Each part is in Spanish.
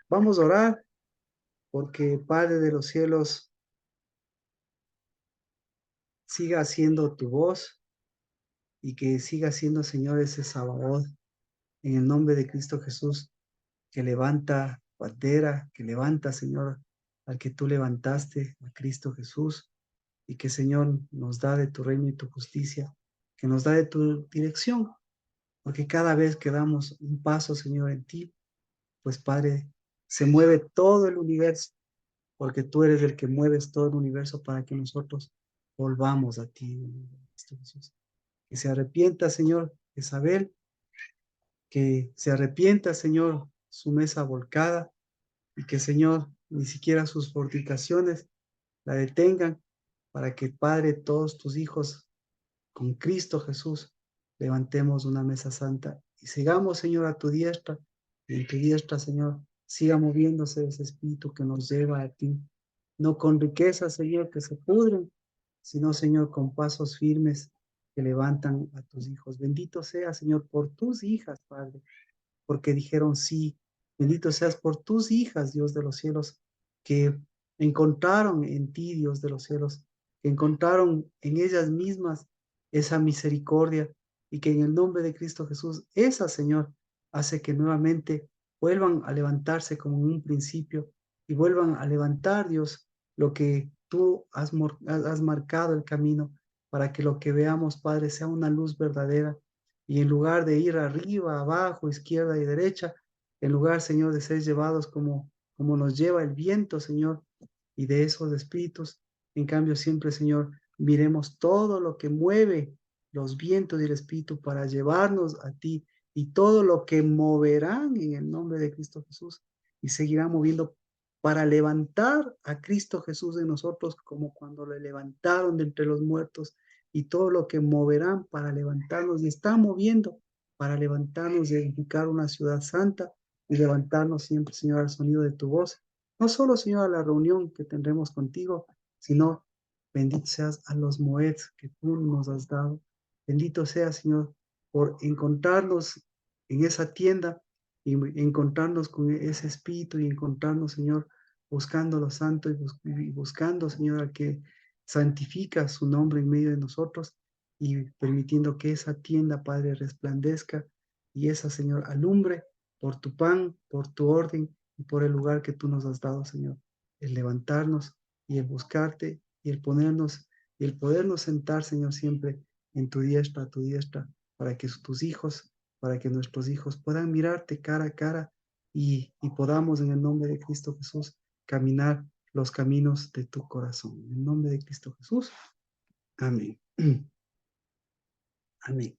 Vamos a orar porque Padre de los cielos siga haciendo tu voz y que siga siendo, Señor, ese Sabaoth en el nombre de Cristo Jesús, que levanta bandera, que levanta, Señor, al que tú levantaste, a Cristo Jesús, y que, Señor, nos da de tu reino y tu justicia, que nos da de tu dirección, porque cada vez que damos un paso, Señor, en ti, pues, Padre, se mueve todo el universo, porque tú eres el que mueves todo el universo para que nosotros volvamos a ti, Cristo Jesús. Que se arrepienta, Señor, Isabel, que se arrepienta, Señor, su mesa volcada, y que, Señor, ni siquiera sus fortificaciones la detengan, para que, Padre, todos tus hijos, con Cristo Jesús, levantemos una mesa santa y sigamos, Señor, a tu diestra, y en tu diestra, Señor, siga moviéndose ese espíritu que nos lleva a ti, no con riquezas, Señor, que se pudren, sino, Señor, con pasos firmes que levantan a tus hijos. Bendito sea, Señor, por tus hijas, Padre, porque dijeron sí. Bendito seas por tus hijas, Dios de los cielos, que encontraron en ti, Dios de los cielos, que encontraron en ellas mismas esa misericordia y que en el nombre de Cristo Jesús, esa, Señor, hace que nuevamente vuelvan a levantarse como en un principio y vuelvan a levantar, Dios, lo que tú has marcado el camino para que lo que veamos, Padre, sea una luz verdadera y en lugar de ir arriba, abajo, izquierda y derecha, en lugar, Señor, de ser llevados como nos lleva el viento, Señor, y de esos espíritus, en cambio siempre, Señor, miremos todo lo que mueve los vientos y el espíritu para llevarnos a ti y todo lo que moverán en el nombre de Cristo Jesús y seguirán moviendo para levantar a Cristo Jesús de nosotros como cuando le levantaron de entre los muertos y todo lo que moverán para levantarnos y está moviendo para levantarnos y edificar una ciudad santa y levantarnos siempre, Señor, al sonido de tu voz. No solo, Señor, a la reunión que tendremos contigo, sino bendito seas a los moeds que tú nos has dado. Bendito sea, Señor, por encontrarnos en esa tienda y encontrarnos con ese espíritu y encontrarnos, Señor, buscando lo santo y buscando, Señor, al que santifica su nombre en medio de nosotros y permitiendo que esa tienda, Padre, resplandezca y esa, Señor, alumbre por tu pan, por tu orden y por el lugar que tú nos has dado, Señor. El levantarnos y el buscarte y el ponernos y el podernos sentar, Señor, siempre en tu diestra, para que tus hijos, para que nuestros hijos puedan mirarte cara a cara y podamos en el nombre de Cristo Jesús caminar los caminos de tu corazón. En el nombre de Cristo Jesús. Amén. Amén.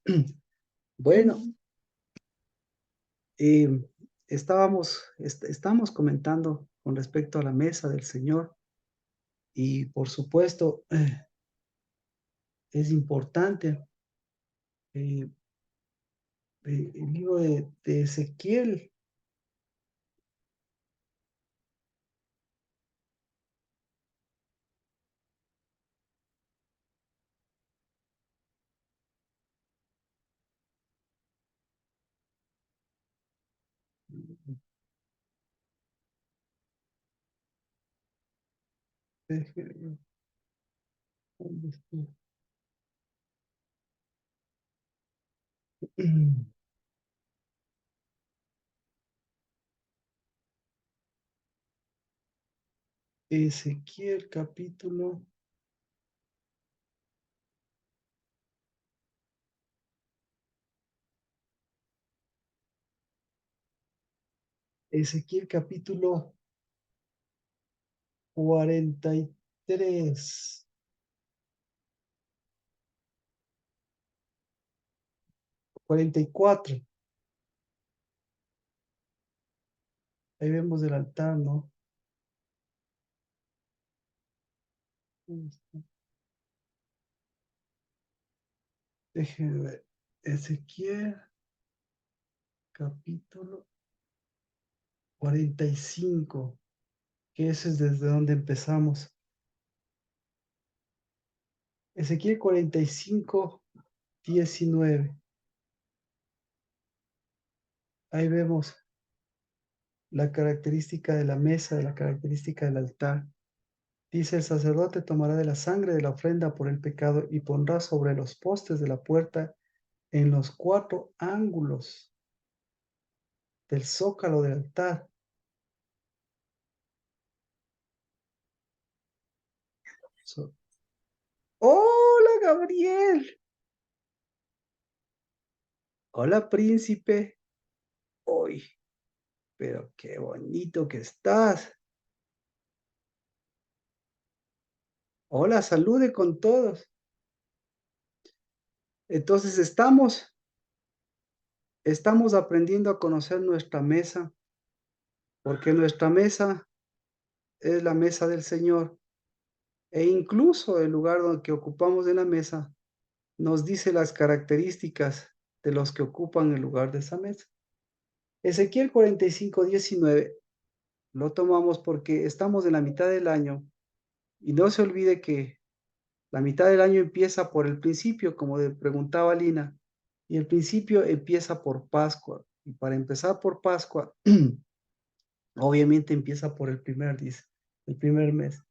Bueno, eh, estamos comentando con respecto a la mesa del Señor y por supuesto es importante eh, el libro de Ezequiel. ¿Dónde está? Ezequiel capítulo, Ezequiel capítulo 43, 44. Ahí vemos el altar, ¿no? Déjenme ver. Ezequiel capítulo 45, que ese es desde donde empezamos. Ezequiel 45, 19. Ahí vemos la característica de la mesa, la característica del altar. Dice, el sacerdote tomará de la sangre de la ofrenda por el pecado y pondrá sobre los postes de la puerta en los 4 ángulos del zócalo del altar. Hola, Gabriel. Hola, príncipe. Hoy, pero qué bonito que estás. Hola, salude con todos. Entonces estamos aprendiendo a conocer nuestra mesa, porque nuestra mesa es la mesa del Señor. E incluso el lugar donde que ocupamos en la mesa nos dice las características de los que ocupan el lugar de esa mesa. Ezequiel 45:19 lo tomamos porque estamos en la mitad del año y no se olvide que la mitad del año empieza por el principio, como preguntaba Lina, y el principio empieza por Pascua. Y para empezar por Pascua, obviamente empieza por el primer, dice, el primer mes.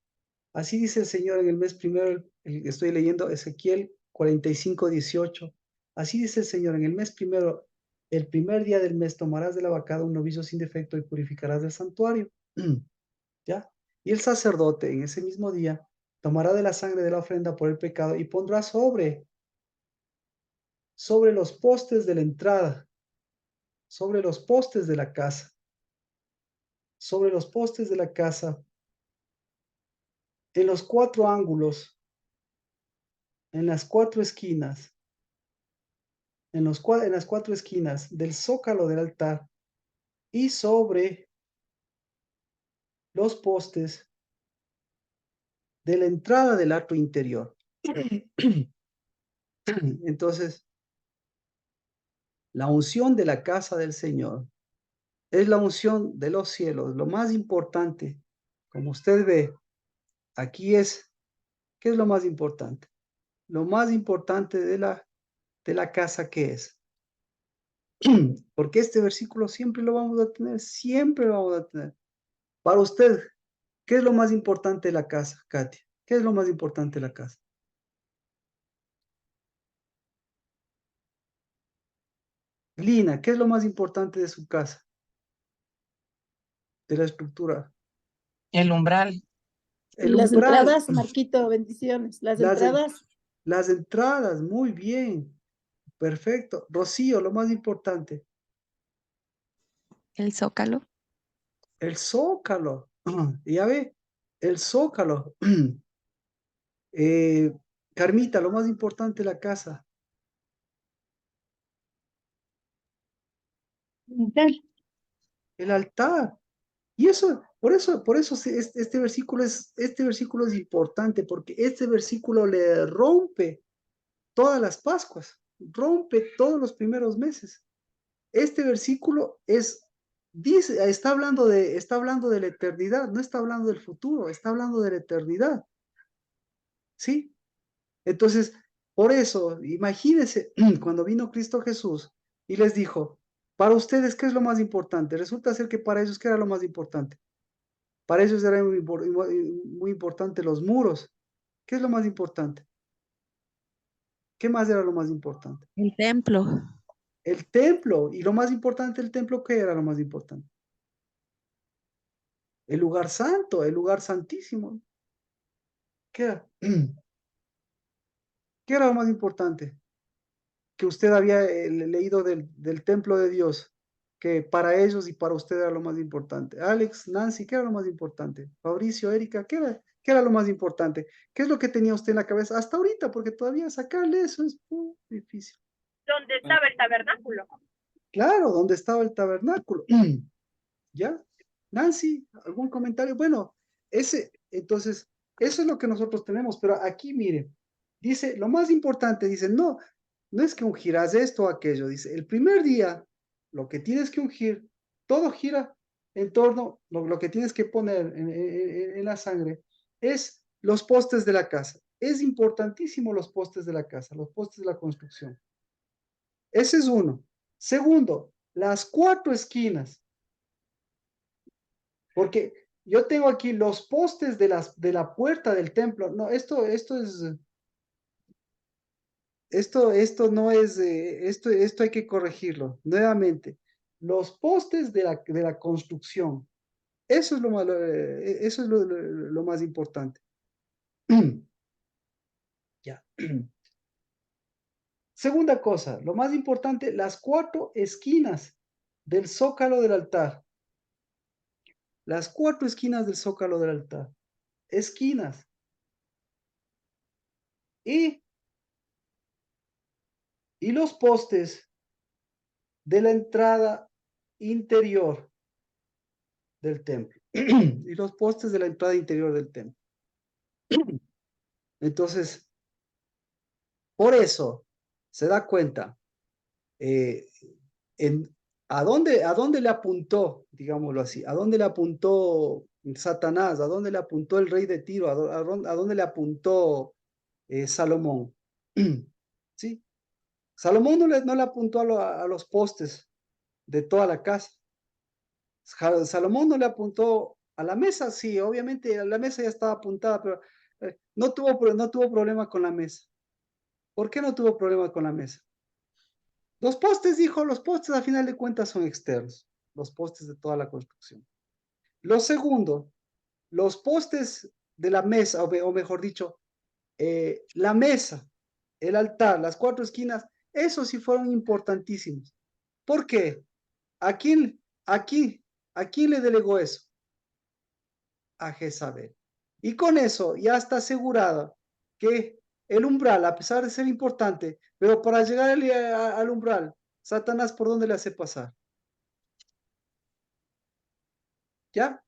Así dice el Señor en el mes primero, estoy leyendo Ezequiel 45:18. Así dice el Señor, en el mes primero, el primer día del mes tomarás de la vacada un novillo sin defecto y purificarás del santuario. ¿Ya? Y el sacerdote en ese mismo día tomará de la sangre de la ofrenda por el pecado y pondrá sobre los postes de la entrada, sobre los postes de la casa, sobre los postes de la casa, en los 4 ángulos, en las 4 esquinas, en las 4 esquinas del zócalo del altar y sobre los postes de la entrada del atrio interior. Entonces, la unción de la casa del Señor es la unción de los cielos, lo más importante. Como usted ve, aquí ¿qué es lo más importante? Lo más importante de la casa, ¿qué es? Porque este versículo siempre lo vamos a tener, siempre lo vamos a tener. Para usted, ¿qué es lo más importante de la casa, Katia? ¿Qué es lo más importante de la casa? Lina, ¿qué es lo más importante de su casa? De la estructura. El umbral. El Las umbral, entradas, Marquito, bendiciones. Las las, entradas, las entradas, muy bien, perfecto. Rocío, lo más importante, El zócalo. el zócalo. Ya ve, el zócalo. Eh, Carmita, lo más importante de la casa, el altar. Y eso, por eso este versículo es importante, porque este versículo le rompe todas las Pascuas, rompe todos los primeros meses. Este versículo dice, está hablando de la eternidad, no está hablando del futuro, está hablando de la eternidad. ¿Sí? Entonces, por eso, imagínense cuando vino Cristo Jesús y les dijo, para ustedes, ¿qué es lo más importante? Resulta ser que para ellos, ¿qué era lo más importante? Para ellos era muy importante los muros. ¿Qué es lo más importante? ¿Qué más era lo más importante? El templo. El templo. Y lo más importante del templo, ¿qué era lo más importante? El lugar santo, el lugar santísimo. ¿Qué era? ¿Qué era lo más importante? Que usted había leído del templo de Dios, que para ellos y para usted era lo más importante. Alex, Nancy, ¿qué era lo más importante? Fabricio, Erika, qué era lo más importante? ¿Qué es lo que tenía usted en la cabeza hasta ahorita? Porque todavía sacarle eso es difícil. ¿Dónde estaba el tabernáculo? Claro, ¿dónde estaba el tabernáculo? ¿Ya? Nancy, ¿algún comentario? Bueno, entonces, eso es lo que nosotros tenemos, pero aquí, mire, dice, lo más importante, dice, no, no es que ungirás esto o aquello, dice, el primer día, lo que tienes que ungir, todo gira en torno, lo que tienes que poner en la sangre, es los postes de la casa. Es importantísimo los postes de la casa, los postes de la construcción. Ese es uno. Segundo, las 4 esquinas. Porque yo tengo aquí los postes de la puerta del templo. No, esto no es, esto hay que corregirlo nuevamente. Los postes de la construcción. Eso es eso es lo más importante. Ya. Segunda cosa, lo más importante, las 4 esquinas del zócalo del altar. Las 4 esquinas del zócalo del altar. Esquinas. Y los postes de la entrada interior del templo. Y los postes de la entrada interior del templo. Entonces, por eso se da cuenta eh, a dónde le apuntó, digámoslo así, a dónde le apuntó Satanás, a dónde le apuntó el rey de Tiro, a dónde le apuntó Salomón. ¿Sí? Salomón no le apuntó a los postes de toda la casa. Salomón no le apuntó a la mesa, sí, obviamente la mesa ya estaba apuntada, pero no tuvo problema con la mesa. ¿Por qué no tuvo problema con la mesa? Los postes, dijo, los postes a final de cuentas son externos, los postes de toda la construcción. Lo segundo, los postes de la mesa, o mejor dicho, la mesa, el altar, las 4 esquinas, esos sí fueron importantísimos. ¿Por qué? ¿A quién le delegó eso? A Jezabel. Y con eso ya está asegurada que el umbral, a pesar de ser importante, pero para llegar al umbral, Satanás, ¿por dónde le hace pasar? ¿Ya?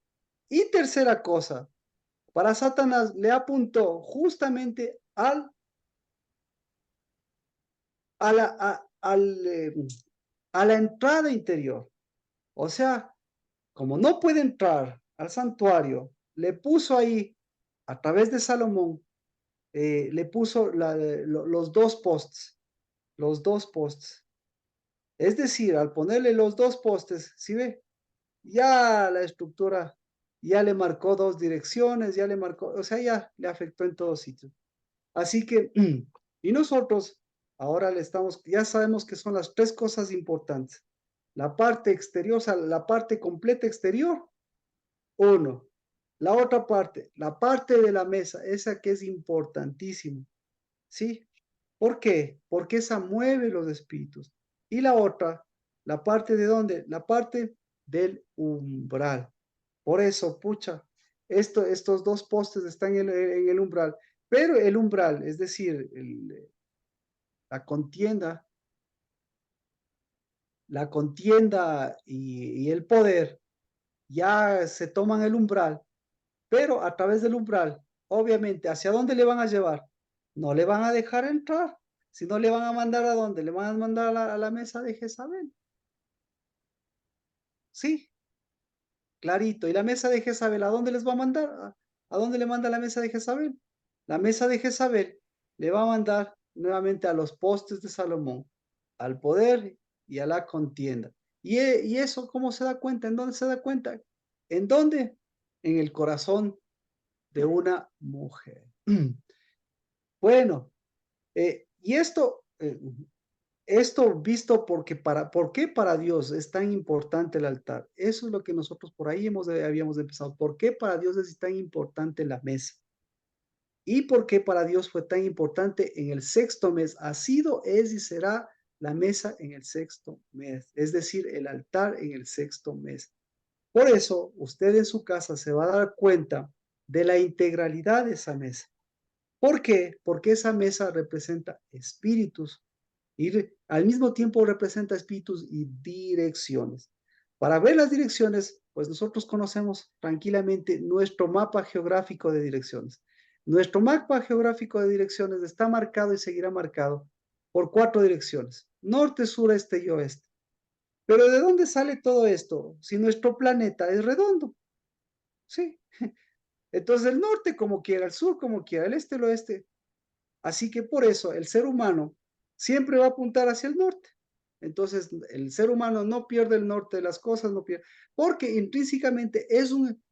Y tercera cosa, para Satanás le apuntó justamente a la entrada interior. O sea, como no puede entrar al santuario, le puso ahí, a través de Salomón, le puso los 2 postes, los 2 postes. Es decir, al ponerle los 2 postes, ¿sí ve? Ya la estructura ya le marcó 2 direcciones, ya le marcó, o sea, ya le afectó en todos sitios. Así que, y nosotros ahora ya sabemos que son las 3 cosas importantes. La parte exterior, o sea, la parte completa exterior, 1. La otra parte, la parte de la mesa, esa que es importantísima, ¿sí? ¿Por qué? Porque esa mueve los espíritus. Y la otra, la parte de dónde? La parte del umbral. Por eso, pucha, estos 2 postes están en el umbral, pero el umbral, es decir, la contienda y el poder ya se toman el umbral, pero a través del umbral, obviamente, ¿hacia dónde le van a llevar? No le van a dejar entrar, si no le van a mandar a dónde, le van a mandar a la mesa de Jezabel. Sí, clarito. ¿Y la mesa de Jezabel a dónde les va a mandar? ¿A dónde le manda la mesa de Jezabel? La mesa de Jezabel le va a mandar nuevamente a los postes de Salomón, al poder y a la contienda. ¿Y eso cómo se da cuenta? ¿En dónde se da cuenta? ¿En dónde? En el corazón de una mujer. Bueno, y esto visto ¿por qué para Dios es tan importante el altar? Eso es lo que nosotros por ahí habíamos empezado. ¿Por qué para Dios es tan importante la mesa? ¿Y por qué para Dios fue tan importante en el 6º mes? Ha sido, es y será la mesa en el 6º mes, es decir, el altar en el 6º mes. Por eso, usted en su casa se va a dar cuenta de la integralidad de esa mesa. ¿Por qué? Porque esa mesa representa espíritus y al mismo tiempo representa espíritus y direcciones. Para ver las direcciones, pues nosotros conocemos tranquilamente nuestro mapa geográfico de direcciones. Nuestro mapa geográfico de direcciones está marcado y seguirá marcado por 4 direcciones: norte, sur, este y oeste. Pero ¿de dónde sale todo esto? Si nuestro planeta es redondo, ¿sí? Entonces el norte como quiera, el sur como quiera, el este, el oeste. Así que por eso el ser humano siempre va a apuntar hacia el norte. Entonces, el ser humano no pierde el norte de las cosas, no pierde, porque intrínsecamente es un,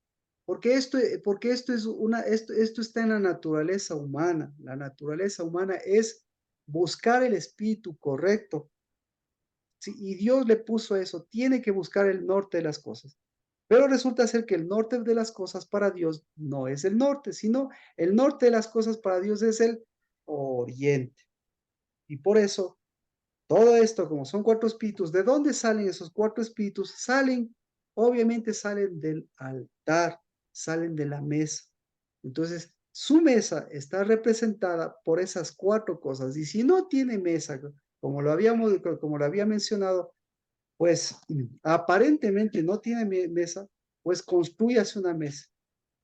porque esto es una, esto está en la naturaleza humana. La naturaleza humana es buscar el espíritu correcto. Sí, y Dios le puso eso, tiene que buscar el norte de las cosas. Pero resulta ser que el norte de las cosas para Dios no es el norte, sino el norte de las cosas para Dios es el oriente. Y por eso, todo esto, como son 4 espíritus, ¿de dónde salen esos 4 espíritus? Salen, obviamente salen del altar, salen de la mesa. Entonces, su mesa está representada por esas 4 cosas. Y si no tiene mesa, como lo había mencionado, pues aparentemente no tiene mesa, pues construyase una mesa.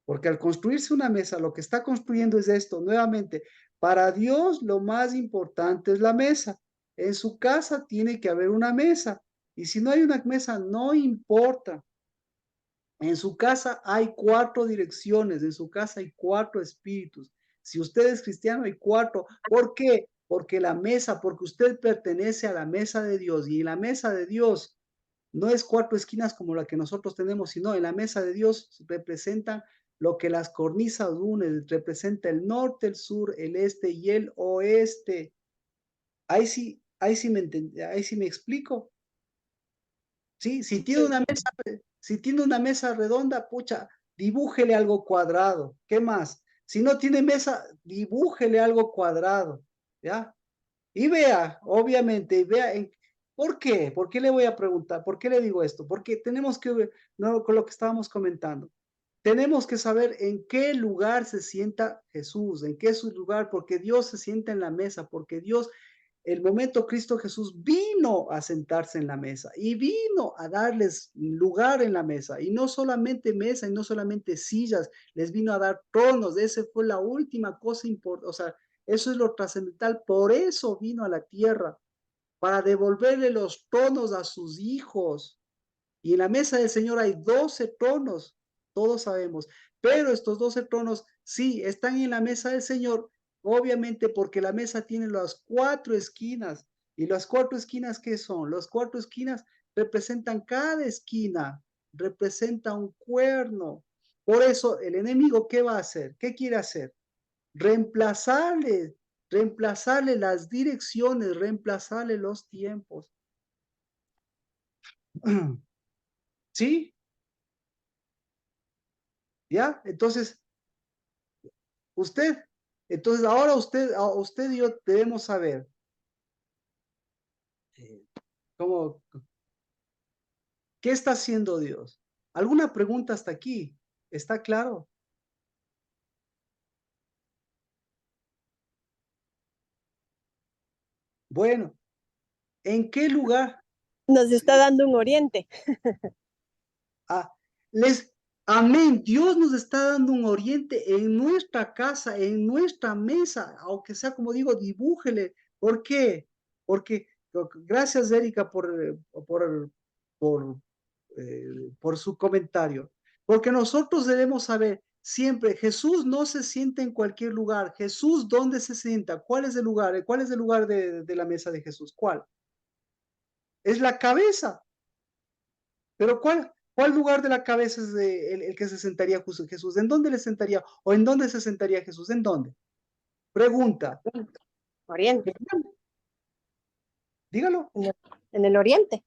Porque al construirse una mesa, lo que está construyendo es esto, nuevamente, para Dios lo más importante es la mesa. En su casa tiene que haber una mesa. Y si no hay una mesa, no importa. En su casa hay 4 direcciones, en su casa hay 4 espíritus. Si usted es cristiano, hay 4. ¿Por qué? Porque la mesa, porque usted pertenece a la mesa de Dios y la mesa de Dios no es 4 esquinas como la que nosotros tenemos, sino en la mesa de Dios representan lo que las cornisas unen, representa el norte, el sur, el este y el oeste. Ahí sí ahí sí me explico. Sí, si tiene una mesa redonda, pucha, dibújele algo cuadrado. ¿Qué más? Si no tiene mesa, dibújele algo cuadrado, ¿ya? Y vea, obviamente, y vea, ¿por qué? ¿Por qué le voy a preguntar? ¿Por qué le digo esto? Porque tenemos que ver, no, con lo que estábamos comentando, tenemos que saber en qué lugar se sienta Jesús, en qué es su lugar, porque Dios se sienta en la mesa, porque Dios, el momento Cristo Jesús vino a sentarse en la mesa y vino a darles lugar en la mesa, y no solamente mesa y no solamente sillas, les vino a dar tronos. Esa fue la última cosa importante, o sea, eso es lo trascendental, por eso vino a la tierra, para devolverle los tronos a sus hijos. Y en la mesa del Señor hay 12 tronos, todos sabemos, pero estos 12 tronos sí están en la mesa del Señor, obviamente porque la mesa tiene las 4 esquinas. ¿Y las 4 esquinas qué son? Las 4 esquinas representan cada esquina, representa un cuerno. Por eso el enemigo, ¿qué va a hacer? ¿Qué quiere hacer? Reemplazarle, reemplazarle las direcciones, reemplazarle los tiempos. ¿Sí? ¿Ya? Entonces, usted, entonces ahora usted y yo debemos saber eh, cómo, qué está haciendo Dios. ¿Alguna pregunta hasta aquí? ¿Está claro? Bueno, ¿en qué lugar? Nos está dando un oriente. Ah, amén. Dios nos está dando un oriente en nuestra casa, en nuestra mesa, aunque sea como digo, dibújele. ¿Por qué? Porque, gracias, Erika, por, por su comentario. Porque nosotros debemos saber siempre, Jesús no se sienta en cualquier lugar. Jesús, ¿dónde se sienta? ¿Cuál es el lugar? ¿Cuál es el lugar de la mesa de Jesús? ¿Cuál? Es la cabeza. Pero ¿cuál lugar de la cabeza es el que se sentaría Jesús? ¿En dónde le sentaría? ¿O en dónde se sentaría Jesús? ¿En dónde? Pregunta. Oriente. Dígalo. En el oriente.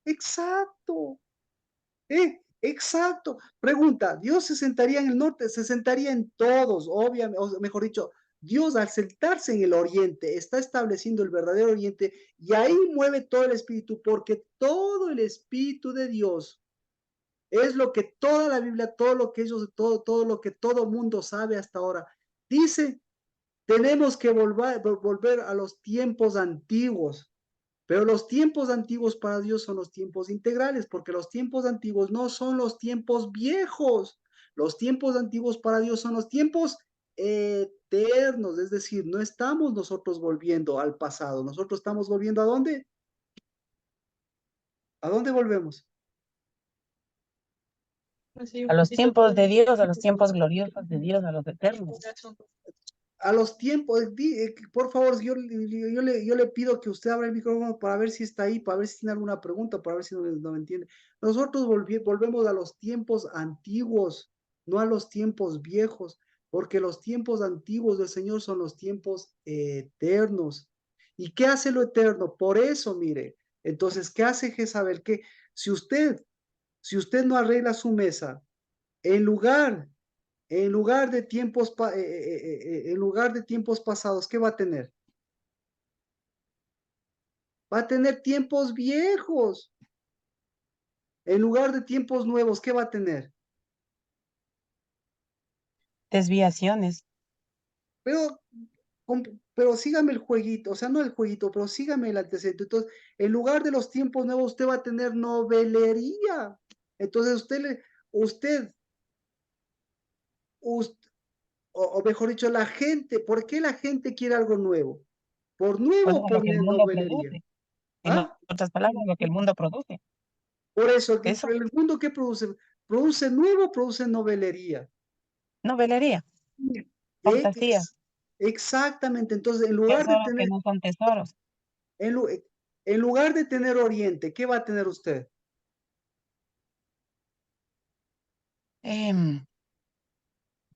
Exacto. Exacto. Pregunta. ¿Dios se sentaría en el norte? Se sentaría en todos, obviamente, o mejor dicho, Dios al sentarse en el oriente está estableciendo el verdadero oriente y ahí mueve todo el espíritu, porque todo el espíritu de Dios es lo que toda la Biblia, todo lo que ellos, todo lo que todo mundo sabe hasta ahora. Dice, tenemos que volver a los tiempos antiguos, pero los tiempos antiguos para Dios son los tiempos integrales, porque los tiempos antiguos no son los tiempos viejos. Los tiempos antiguos para Dios son los tiempos eternos, es decir, no estamos nosotros volviendo al pasado, nosotros estamos volviendo ¿a dónde? ¿A dónde volvemos? A los tiempos de Dios, a los tiempos gloriosos de Dios, a los eternos. a los tiempos, por favor, yo le pido que usted abra el micrófono para ver si está ahí, para ver si tiene alguna pregunta, para ver si no me entiende. Nosotros volvemos a los tiempos antiguos, no a los tiempos viejos, porque los tiempos antiguos del Señor son los tiempos eternos. ¿Y qué hace lo eterno? Por eso, mire, entonces, ¿qué hace Jezabel? Que si usted no arregla su mesa, en lugar de tiempos, en lugar de tiempos pasados, ¿qué va a tener? Va a tener tiempos viejos. En lugar de tiempos nuevos, ¿qué va a tener? Desviaciones. Pero, pero sígame el jueguito, o sea, no el jueguito, pero sígame el antecedente. Entonces, en lugar de los tiempos nuevos, usted va a tener novelería. Entonces, usted, o mejor dicho, la gente, ¿por qué la gente quiere algo nuevo? ¿Por O nuevo sea, o lo por que el mundo novelería? produce. En ¿Ah? otras palabras, lo que el mundo produce. Por eso, Eso, el mundo que produce, produce nuevo, produce novelería. novelería, fantasía, Exactamente. Entonces, en lugar de tesoros que tener, no son tesoros. en, en lugar de tener Oriente, ¿qué va a tener usted? Em,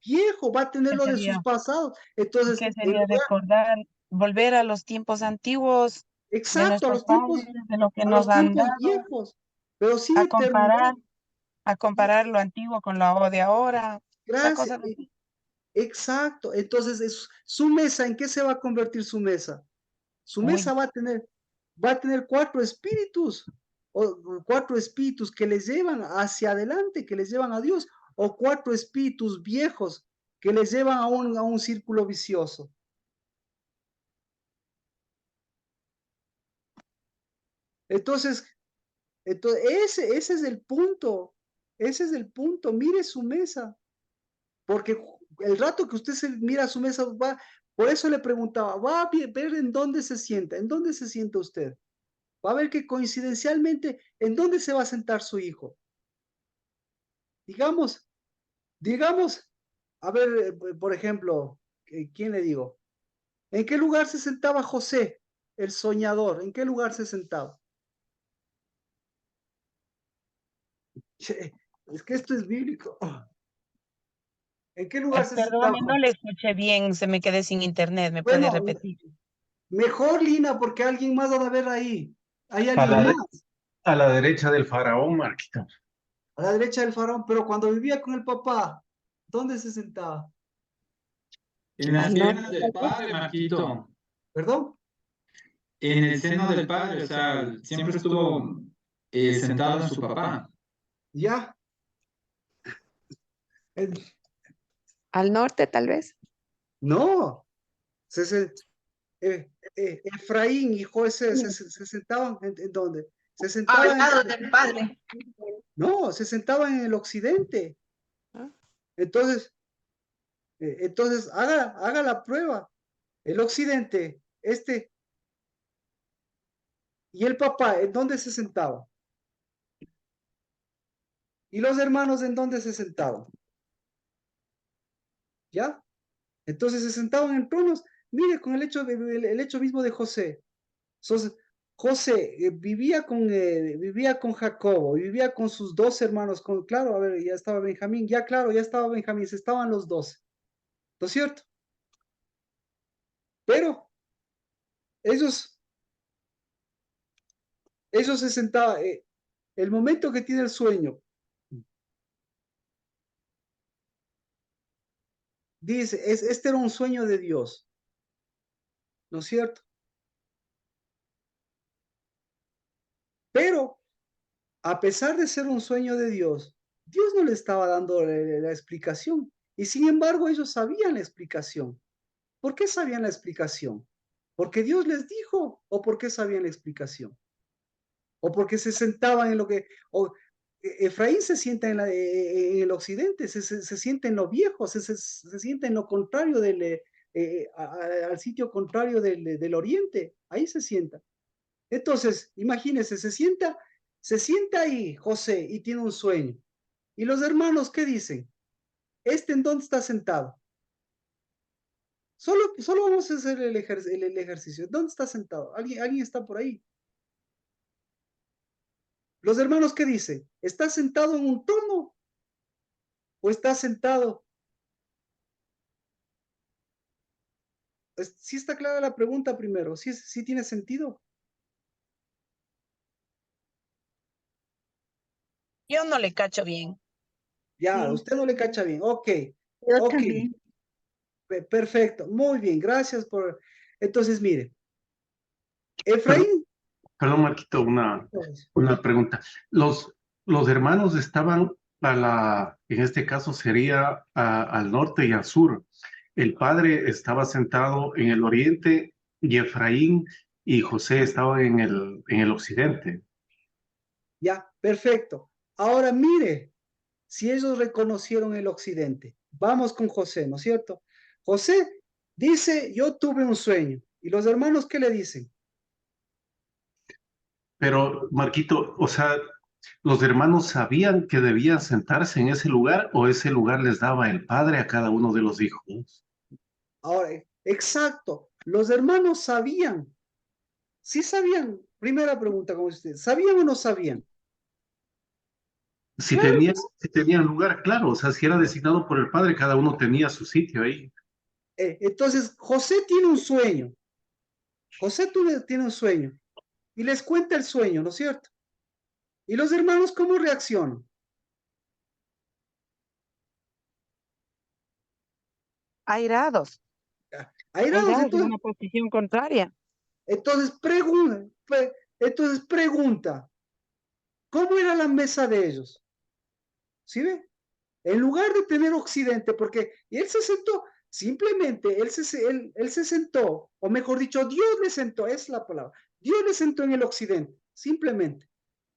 Viejo, va a tener ¿Qué lo de sus sería? pasados. Entonces, ¿Qué en sería lugar, recordar, volver a los tiempos antiguos de exacto, nuestros padres, de lo que a nos los han tiempos dado, viejos, pero a sigue comparar, terminando. a comparar lo antiguo con lo de ahora, o sea, Gracias. cosas así. Exacto. Entonces, su mesa, ¿en qué se va a convertir su mesa? Su Uy, mesa va a tener cuatro espíritus que les llevan hacia adelante, que les llevan a Dios, o cuatro espíritus viejos que les llevan a un círculo vicioso. Entonces, ese es el punto. Ese es el punto. Mire su mesa. Porque el rato que usted se mira su mesa, por eso le preguntaba, va a ver en dónde se sienta, en dónde se sienta usted. Va a ver que coincidencialmente, ¿en dónde se va a sentar su hijo? Digamos, digamos, a ver, por ejemplo, ¿quién le digo? ¿En qué lugar se sentaba José, el soñador? ¿En qué lugar se sentaba? Che, es que esto es bíblico. ¿En qué lugar se sentaba Perdóname, no José? le escuché bien, se me quedé sin internet, ¿me puede Bueno, repetir? mejor Lina, porque alguien más va a ver ahí. ¿Hay A alguien la, más? de- a la derecha del faraón, Marquito. A la derecha del faraón, pero cuando vivía con el papá, ¿dónde se sentaba? En las Al norte, piernas del tal vez. padre, Marquito. ¿Perdón? En el seno del padre, o sea, siempre estuvo sentado en su papá. Ya. Eh, Al norte, tal vez. No. Efraín y José se sentaban ¿en dónde? Se Al sentaban lado del padre. no, se sentaban en el occidente. Ah, Entonces haga la prueba. El occidente, y el papá, ¿en dónde se sentaba? Y los hermanos, ¿en dónde se sentaban? ¿Ya? Entonces se sentaban en tronos. Mire, con el hecho mismo de José. Entonces, José vivía con Jacobo, vivía con sus dos hermanos, claro, a ver, ya estaba Benjamín, ya claro, ya estaba Benjamín, se estaban los dos, ¿no es cierto? Pero ellos se sentaban, el momento que tiene el sueño, dice, este era un sueño de Dios, ¿no es cierto? Pero a pesar de ser un sueño de Dios, Dios no le estaba dando la explicación, y sin embargo ellos sabían la explicación. ¿Por qué sabían la explicación? ¿Porque Dios les dijo? ¿O por qué sabían la explicación? ¿O porque se sentaban en lo que... Efraín se sienta en el occidente, se sienta en lo viejo, se sienta en lo contrario al sitio contrario del oriente, ahí se sienta. Entonces, imagínense, se sienta ahí José y tiene un sueño. ¿Y los hermanos qué dicen? ¿En dónde está sentado? Solo vamos a hacer el ejercicio. ¿Dónde está sentado? ¿Alguien está por ahí? Los hermanos, ¿qué dicen? ¿Está sentado en un trono? ¿O está sentado? Sí está clara la pregunta primero. Sí tiene sentido. Yo no le cacho bien. Ya, Sí. usted no le cacha bien. Ok. Yo Ok. también. Perfecto. Muy bien. Gracias por... Entonces, mire. Efraín. Perdón, Marquito, una pregunta. Los hermanos estaban en este caso sería al norte y al sur. El padre estaba sentado en el oriente y Efraín y José estaban en el occidente. Ya, perfecto. Ahora mire, si ellos reconocieron el occidente. Vamos con José, ¿no es cierto? José dice, yo tuve un sueño. ¿Y los hermanos qué le dicen? Pero, Marquito, o sea, ¿los hermanos sabían que debían sentarse en ese lugar o ese lugar les daba el padre a cada uno de los hijos? Ahora, exacto. Los hermanos sabían. Sí sabían. Primera pregunta con usted. ¿Sabían o no sabían? Si Claro que tenían, sí. si tenían lugar, claro, o sea, si era designado por el padre, cada uno tenía su sitio ahí. Entonces, José tiene un sueño. Tiene un sueño. Y les cuenta el sueño, ¿no es cierto? ¿Y los hermanos cómo reaccionan? Airados. Airados. Airados en una posición contraria. Entonces pregunta, ¿cómo era la mesa de ellos? ¿Sí ve? En lugar de tener occidente, porque él se sentó, simplemente él se sentó, o mejor dicho, Dios le sentó, es la palabra, Dios le sentó en el occidente, simplemente.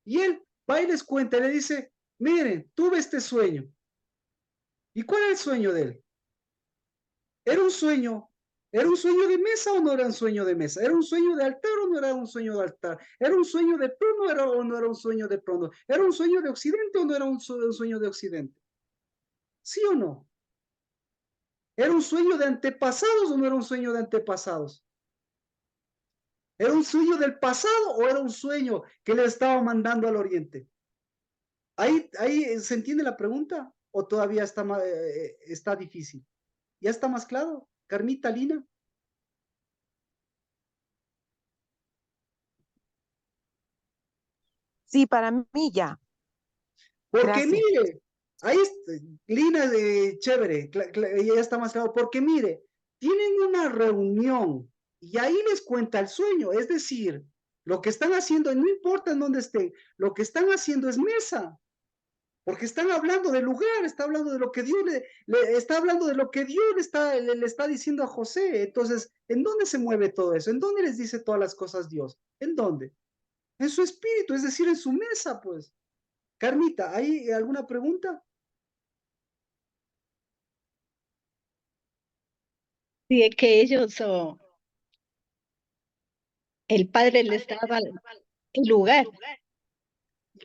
Y él va y les cuenta, y le dice, miren, tuve este sueño. ¿Y cuál era el sueño de él? Era un sueño. ¿Era un sueño de mesa o no era un sueño de mesa? ¿Era un sueño de altar o no era un sueño de altar? ¿Era un sueño de trono o no era un sueño de trono? ¿Era un sueño de occidente o no era un sueño de occidente? ¿Sí o no? ¿Era un sueño de antepasados o no era un sueño de antepasados? ¿Era un sueño del pasado o era un sueño que le estaba mandando al oriente? ¿Ahí se entiende la pregunta o todavía está difícil? ¿Ya está más claro? Carmita, Lina. Sí, para mí ya. Porque Gracias. mire, ahí está, Lina de chévere, ya está más claro, porque mire, tienen una reunión y ahí les cuenta el sueño, es decir, lo que están haciendo, no importa en dónde estén, lo que están haciendo es mesa, porque están hablando del lugar, está hablando de lo que Dios está hablando de lo que Dios le está diciendo a José. Entonces, ¿en dónde se mueve todo eso? ¿En dónde les dice todas las cosas Dios? ¿En dónde? En su espíritu, es decir, en su mesa, pues. Carmita, ¿hay alguna pregunta? Sí, es que ellos, el padre les daba el lugar.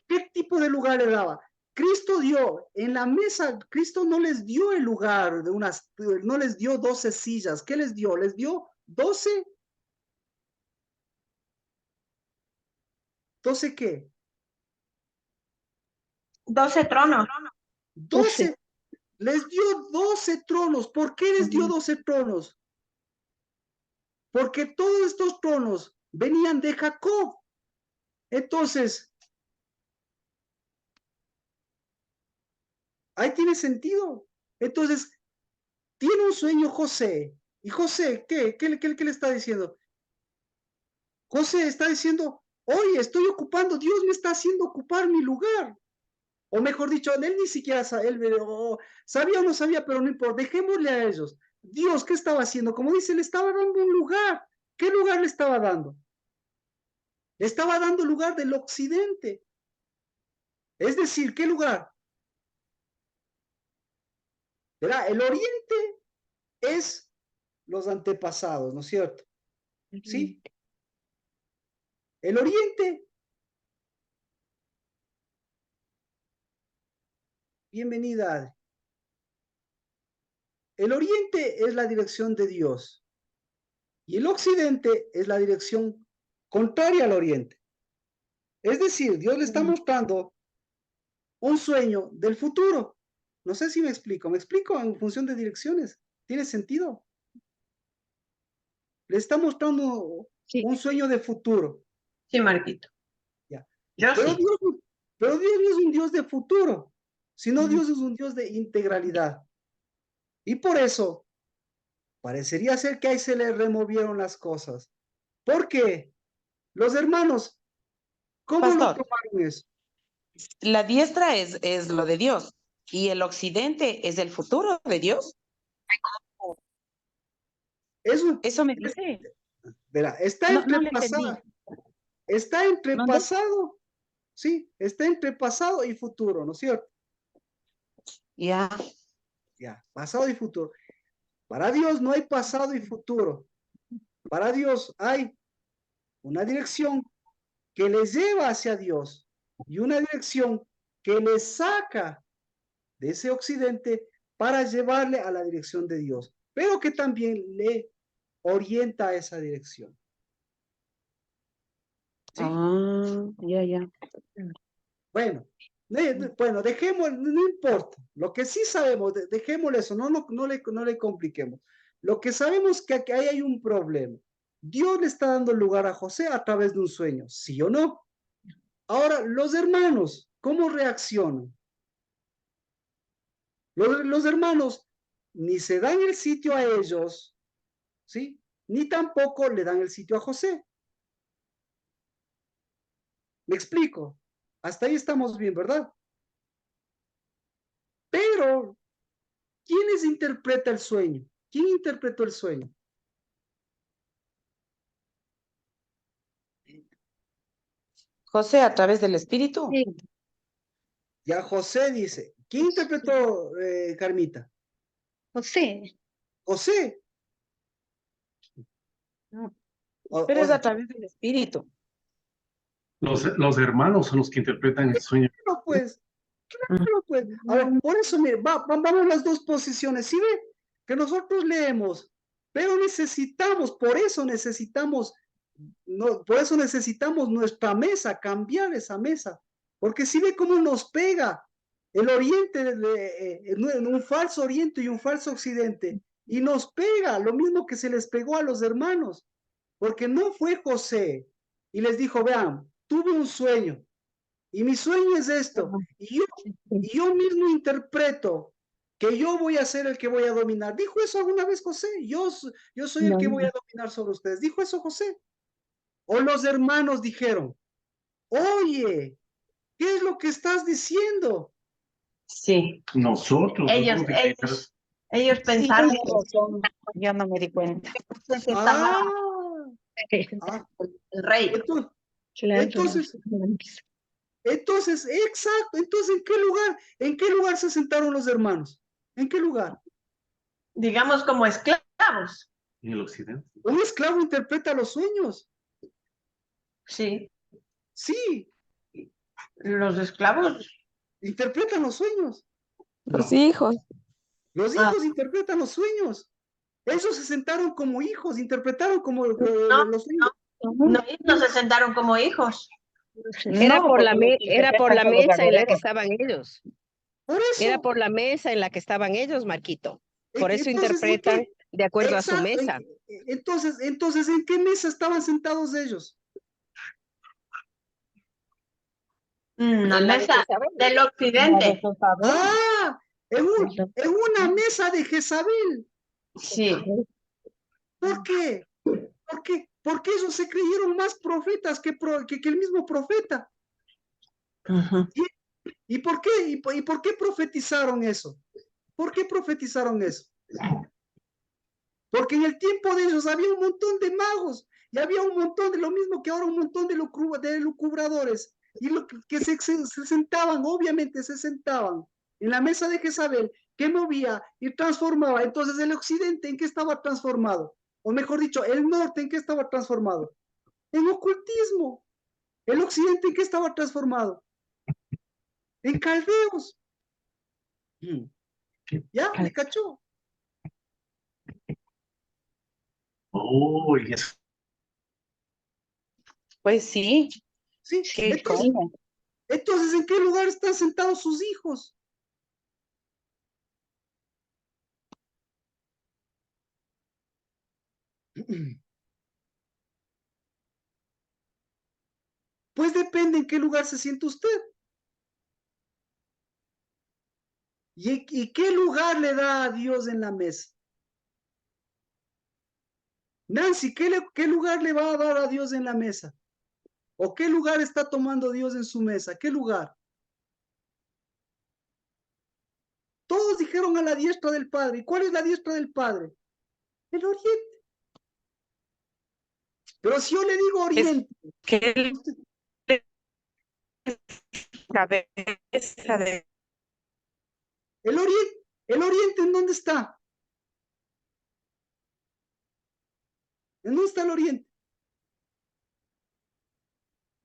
¿Qué tipo de lugar le daba? Cristo dio en la mesa, Cristo no les dio el lugar no les dio 12 sillas. ¿Qué les dio? Les dio 12. ¿12 qué? 12 tronos. 12. Les dio 12 tronos. ¿Por qué les dio 12 tronos? Porque todos estos tronos venían de Jacob. Entonces, ahí tiene sentido. Entonces, tiene un sueño José. ¿Y José qué? ¿Qué le está diciendo? José está diciendo, oye, estoy ocupando, Dios me está haciendo ocupar mi lugar. O mejor dicho, él ni siquiera sabía o no sabía, pero no importa, dejémosle a ellos. Dios, ¿qué estaba haciendo? Como dice, le estaba dando un lugar. ¿Qué lugar le estaba dando? Le estaba dando lugar del occidente. Es decir, ¿qué lugar? Verá, el oriente es los antepasados, ¿no es cierto? ¿Sí? El oriente, bienvenida. el oriente es la dirección de Dios y el occidente es la dirección contraria al oriente. Es decir, Dios le está mostrando un sueño del futuro. No sé si me explico en función de direcciones. ¿Tiene sentido? Le está mostrando Sí, un sueño de futuro. sí, Marquito. Ya. Yo Pero sí. Dios no es un Dios de futuro, sino Dios es un Dios de integralidad. Y por eso, parecería ser que ahí se le removieron las cosas. ¿Por qué? Los hermanos, ¿cómo lo Pastor, tomaron eso? la diestra es lo de Dios y el occidente es el futuro de Dios. Eso, Eso me dice. verá, está No, entre no le entendí. está entre No, no. pasado, sí, está entre pasado y futuro, ¿no es cierto? Ya. Ya, pasado y futuro. Para Dios no hay pasado y futuro. Para Dios hay una dirección que les lleva hacia Dios y una dirección que les saca de ese occidente para llevarle a la dirección de Dios, pero que también le orienta a esa dirección. ¿Sí? Ya. Bueno, bueno, dejemos, no importa. Lo que sí sabemos, dejémosle eso, no le compliquemos. Lo que sabemos es que ahí hay un problema. Dios le está dando lugar a José a través de un sueño, ¿sí o no? Ahora, los hermanos, ¿cómo reaccionan? Los hermanos ni se dan el sitio a ellos, ¿sí? Ni tampoco le dan el sitio a José. ¿Me explico? Hasta ahí estamos bien, ¿verdad? Pero, ¿quién les interpreta el sueño? ¿Quién interpretó el sueño? José a través del Espíritu. Sí, Ya José dice. ¿Quién interpretó, Carmita? José. José. Pero es a través del Espíritu. Los hermanos son los que interpretan el sueño. Claro, pues. Claro, pues. A ver, por eso, mire, vamos las dos posiciones. ¿Sí ve? Que nosotros leemos, pero necesitamos, por eso necesitamos nuestra mesa, cambiar esa mesa. Porque si ve cómo nos pega el oriente, en un falso oriente y un falso occidente, y nos pega lo mismo que se les pegó a los hermanos, porque no fue José y les dijo, vean, tuve un sueño, y mi sueño es esto, y yo mismo interpreto que yo voy a ser el que voy a dominar. ¿Dijo eso alguna vez José? Yo soy el que voy a dominar sobre ustedes. ¿Dijo eso José? O los hermanos dijeron, oye, ¿qué es lo que estás diciendo? Sí. Nosotros, Ellos Sí, pensaron tiene razón. Yo no me di cuenta. que se estaba Ah, el rey. entonces, exacto, entonces, ¿en qué lugar se sentaron los hermanos? ¿En qué lugar? Digamos como esclavos. en el occidente. Un esclavo interpreta los sueños. Sí. Sí, Los esclavos. interpretan los sueños. Los hijos. Los Ah. hijos interpretan los sueños. Ellos se sentaron como hijos, interpretaron como los sueños. No, ellos no se sentaron como hijos. Era No, por la, porque los era por la interpretan son los mesa en la que agoreros. estaban ellos. Por eso. Era por la mesa en la que estaban ellos, Marquito. Por eso Entonces, ¿en interpretan qué? de acuerdo a su Exacto, mesa. entonces, ¿en qué mesa estaban sentados ellos? La En la de mesa Jezabel. del La de occidente. Jezabel. Ah, en una mesa de Jezabel. Sí. ¿Por qué? Porque ellos se creyeron más profetas que el mismo profeta. ¿Y por qué? ¿Y por qué profetizaron eso? ¿Por qué profetizaron eso? Porque en el tiempo de ellos había un montón de magos y había un montón de lo mismo que ahora un montón de lucubradores y lo que se sentaban, obviamente se sentaban en la mesa de Jezabel que movía y transformaba. Entonces el occidente, ¿en qué estaba transformado? O mejor dicho, el norte, ¿en qué estaba transformado? En ocultismo. El occidente, ¿en qué estaba transformado? En caldeos. ¿Ya? ¿Me cachó? Oh, y eso. Pues sí, ¿Sí? qué Entonces, incómodo. entonces, ¿en qué lugar están sentados sus hijos? Pues depende en qué lugar se siente usted. ¿Y qué lugar le da a Dios en la mesa? Nancy, ¿qué lugar le va a dar a Dios en la mesa? ¿O qué lugar está tomando Dios en su mesa? ¿Qué lugar? Todos dijeron a la diestra del Padre. ¿Y cuál es la diestra del Padre? El oriente. Pero si yo le digo Es oriente, que él usted- es cabeza de... el oriente, ¿en dónde está? ¿En dónde está el oriente?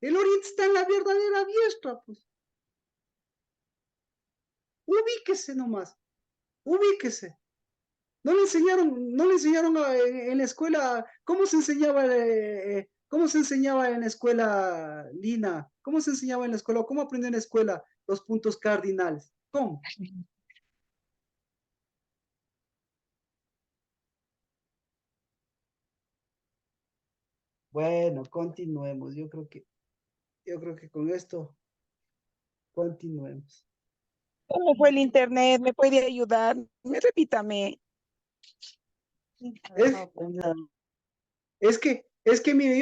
El oriente está en la verdadera diestra, pues. Ubíquese nomás, ubíquese. No le enseñaron en la escuela, cómo se enseñaba en la escuela, Lina? ¿Cómo se enseñaba en la escuela? ¿Cómo aprendió en la escuela los puntos cardinales? ¿Cómo? Bueno, continuemos. Yo creo que con esto continuemos. ¿Cómo fue el internet? ¿Me puede ayudar? Repítame. Es, es que mire,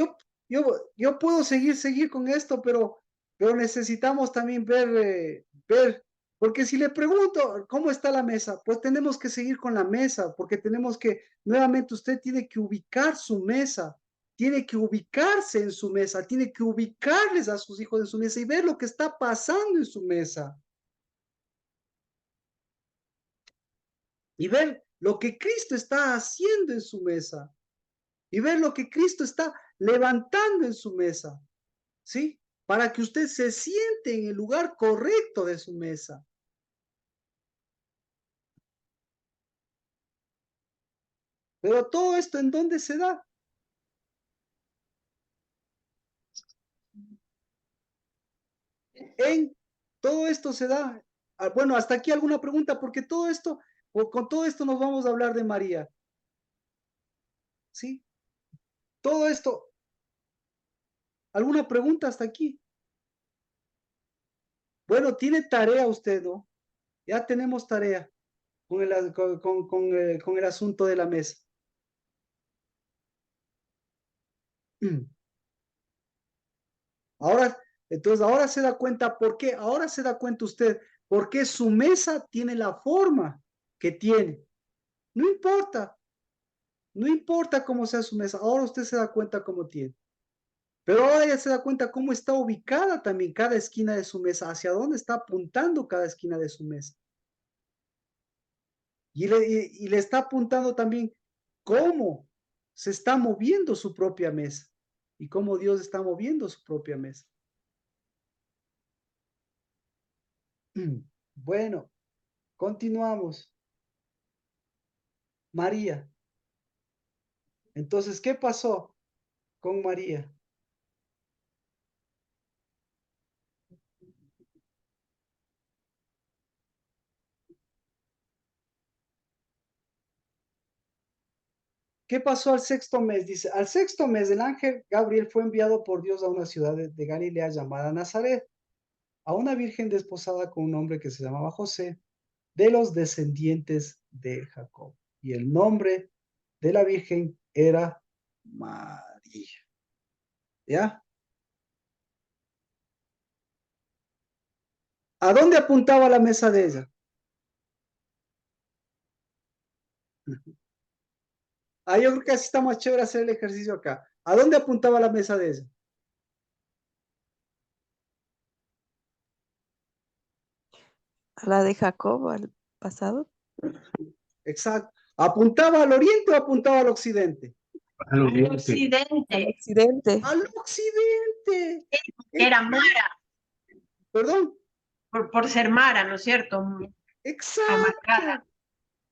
yo puedo seguir con esto, pero necesitamos también ver, porque si le pregunto cómo está la mesa, pues tenemos que seguir con la mesa, porque nuevamente usted tiene que ubicar su mesa, tiene que ubicarse en su mesa, tiene que ubicarles a sus hijos en su mesa y ver lo que está pasando en su mesa y ver lo que Cristo está haciendo en su mesa y ver lo que Cristo está levantando en su mesa. ¿Sí? Para que usted se siente en el lugar correcto de su mesa. Pero todo esto, ¿en dónde se da? Todo esto se da. Bueno, hasta aquí alguna pregunta, porque con todo esto nos vamos a hablar de María. ¿Sí? Todo esto, ¿alguna pregunta hasta aquí? Bueno, tiene tarea usted, ¿no? Ya tenemos tarea con el asunto de la mesa. Ahora se da cuenta por qué, ahora se da cuenta usted por qué su mesa tiene la forma que tiene. No importa, no importa cómo sea su mesa, ahora usted se da cuenta cómo tiene. Pero ahora ya se da cuenta cómo está ubicada también cada esquina de su mesa, hacia dónde está apuntando cada esquina de su mesa. Y le está apuntando también cómo se está moviendo su propia mesa y cómo Dios está moviendo su propia mesa. Bueno, continuamos. María. Entonces, ¿qué pasó con María? ¿Qué pasó al sexto mes? Dice, al sexto mes el ángel Gabriel fue enviado por Dios a una ciudad de Galilea llamada Nazaret, a una virgen desposada con un hombre que se llamaba José, de los descendientes de Jacob. Y el nombre de la virgen era María. ¿Ya? ¿A dónde apuntaba la mesa de ella? Yo creo que así está más chévere hacer el ejercicio acá. ¿A dónde apuntaba la mesa de ella? A la de Jacob, al pasado. Exacto. ¿Apuntaba al oriente o apuntaba al occidente? Al Al oriente. Al occidente, occidente. Al occidente. era Mara, Perdón. por ser Mara, ¿no es cierto? Exacto. Amargada.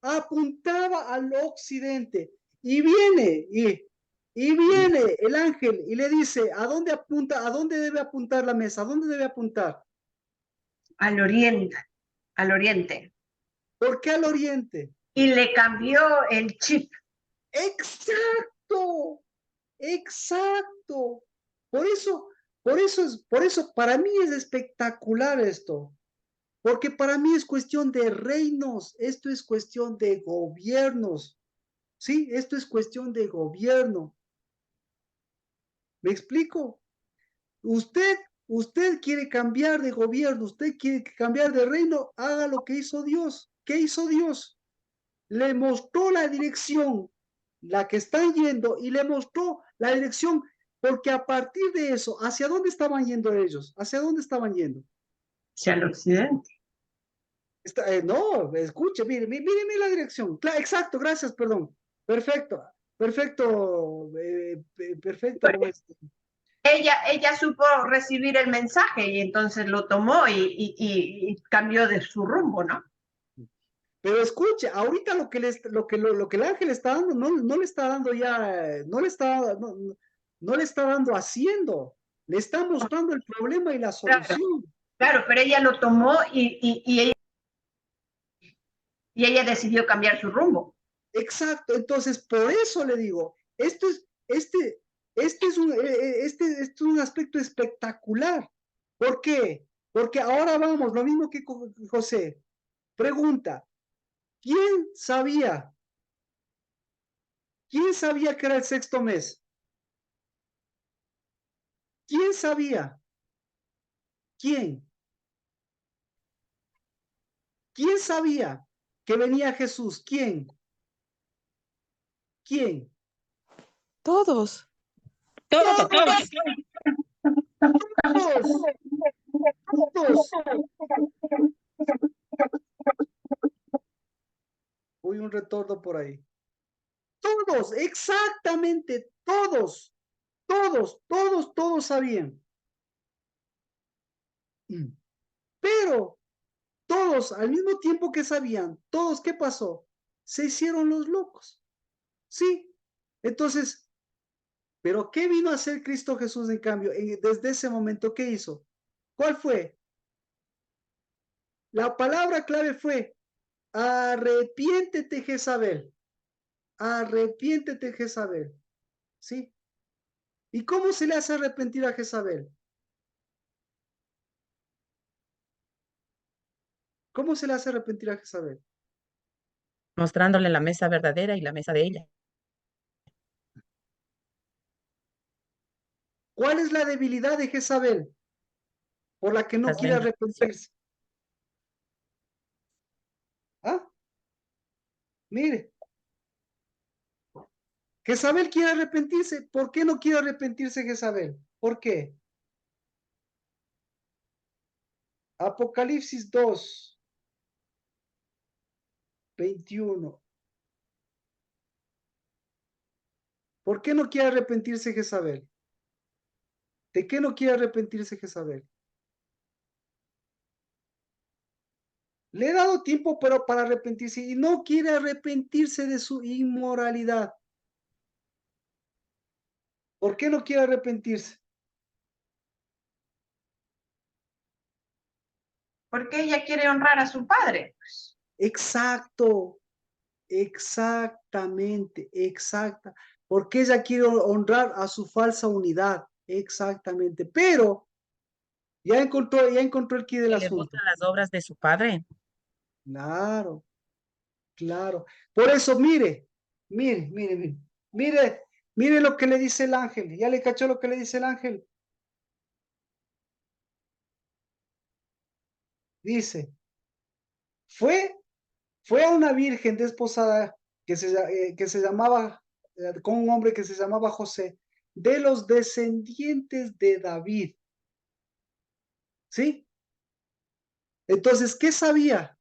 Apuntaba al occidente. Y viene, y viene el ángel y le dice, ¿a dónde apunta? ¿A dónde debe apuntar la mesa? ¿A dónde debe apuntar? Al oriente, al oriente. ¿Por qué al oriente? Y le cambió el chip. Exacto, exacto. Por eso, para mí es espectacular esto. Porque para mí es cuestión de reinos, esto es cuestión de gobiernos. Sí, esto es cuestión de gobierno. ¿Me explico? Usted quiere cambiar de gobierno, usted quiere cambiar de reino, haga lo que hizo Dios. ¿Qué hizo Dios? Le mostró la dirección, la que están yendo, y le mostró la dirección, porque a partir de eso, ¿hacia dónde estaban yendo ellos? ¿Hacia dónde estaban yendo? Hacia el occidente. No, escuche, mire la dirección. Claro, exacto, gracias, perdón. Perfecto, perfecto, perfecto. Ella supo recibir el mensaje y entonces lo tomó y cambió de su rumbo, ¿no? Pero escuche, ahorita lo que el ángel está dando, no le está dando ya, no le está dando haciendo, le está mostrando el problema y la solución. Claro, pero ella lo tomó y ella decidió cambiar su rumbo. Exacto, entonces por eso le digo, este es un aspecto espectacular. ¿Por qué? Porque ahora vamos, lo mismo que José. Pregunta, ¿quién sabía que era el sexto mes? ¿Quién sabía? ¿Quién? ¿Quién sabía que venía Jesús? ¿Quién? ¿Quién? Todos. Todos. Todos. Uy, un retorno por ahí. Todos, exactamente, todos sabían. Pero todos, al mismo tiempo que sabían, todos, ¿qué pasó? Se hicieron los locos. Sí. Entonces, ¿pero qué vino a hacer Cristo Jesús en cambio? Desde ese momento, ¿qué hizo? ¿Cuál fue? La palabra clave fue, arrepiéntete, Jezabel. Arrepiéntete, Jezabel. ¿Sí? ¿Y cómo se le hace arrepentir a Jezabel? ¿Cómo se le hace arrepentir a Jezabel? Mostrándole la mesa verdadera y la mesa de ella. ¿Cuál es la debilidad de Jezabel? Por la que no Las quiere vendas. arrepentirse. ¿Ah? Mire. Jezabel quiere arrepentirse. ¿Por qué no quiere arrepentirse Jezabel? ¿Por qué? Apocalipsis 2, 21. ¿Por qué no quiere arrepentirse Jezabel? ¿De qué no quiere arrepentirse Jezabel? Le he dado tiempo pero para arrepentirse y no quiere arrepentirse de su inmoralidad. ¿Por qué no quiere arrepentirse? Porque ella quiere honrar a su padre. Exacto, exactamente, exacta. Porque ella quiere honrar a su falsa unidad. Exactamente. Pero ya encontró el quid del Y le asunto. muestra las obras de su padre. Claro, claro. Por eso, mire lo que le dice el ángel. ¿Ya le cachó lo que le dice el ángel? Dice, fue a una virgen desposada que se llamaba, con un hombre que se llamaba José, de los descendientes de David. ¿Sí? Entonces, ¿qué sabía?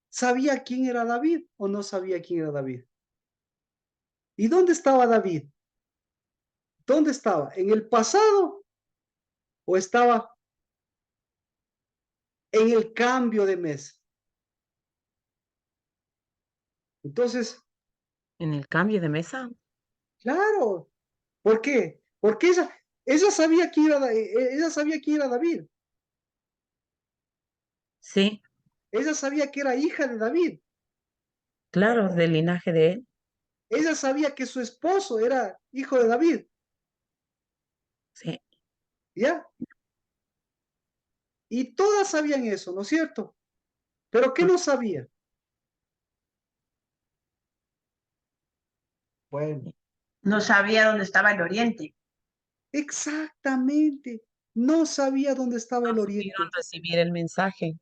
¿Sabía quién era David o no sabía quién era David? ¿Y dónde estaba David? ¿Dónde estaba? ¿En el pasado o estaba en el cambio de mes? Entonces, En el cambio de mesa. claro, ¿por qué? Porque ella sabía quién era, ella sabía quién era David. Sí, Ella sabía que era hija de David. claro, del linaje de él. Ella sabía que su esposo era hijo de David. Sí, ¿Ya? Y todas sabían eso, ¿no es cierto? Pero ¿qué no sabía? Bueno, No sabía dónde estaba el oriente. exactamente. No sabía dónde estaba no el supieron oriente. recibir el mensaje.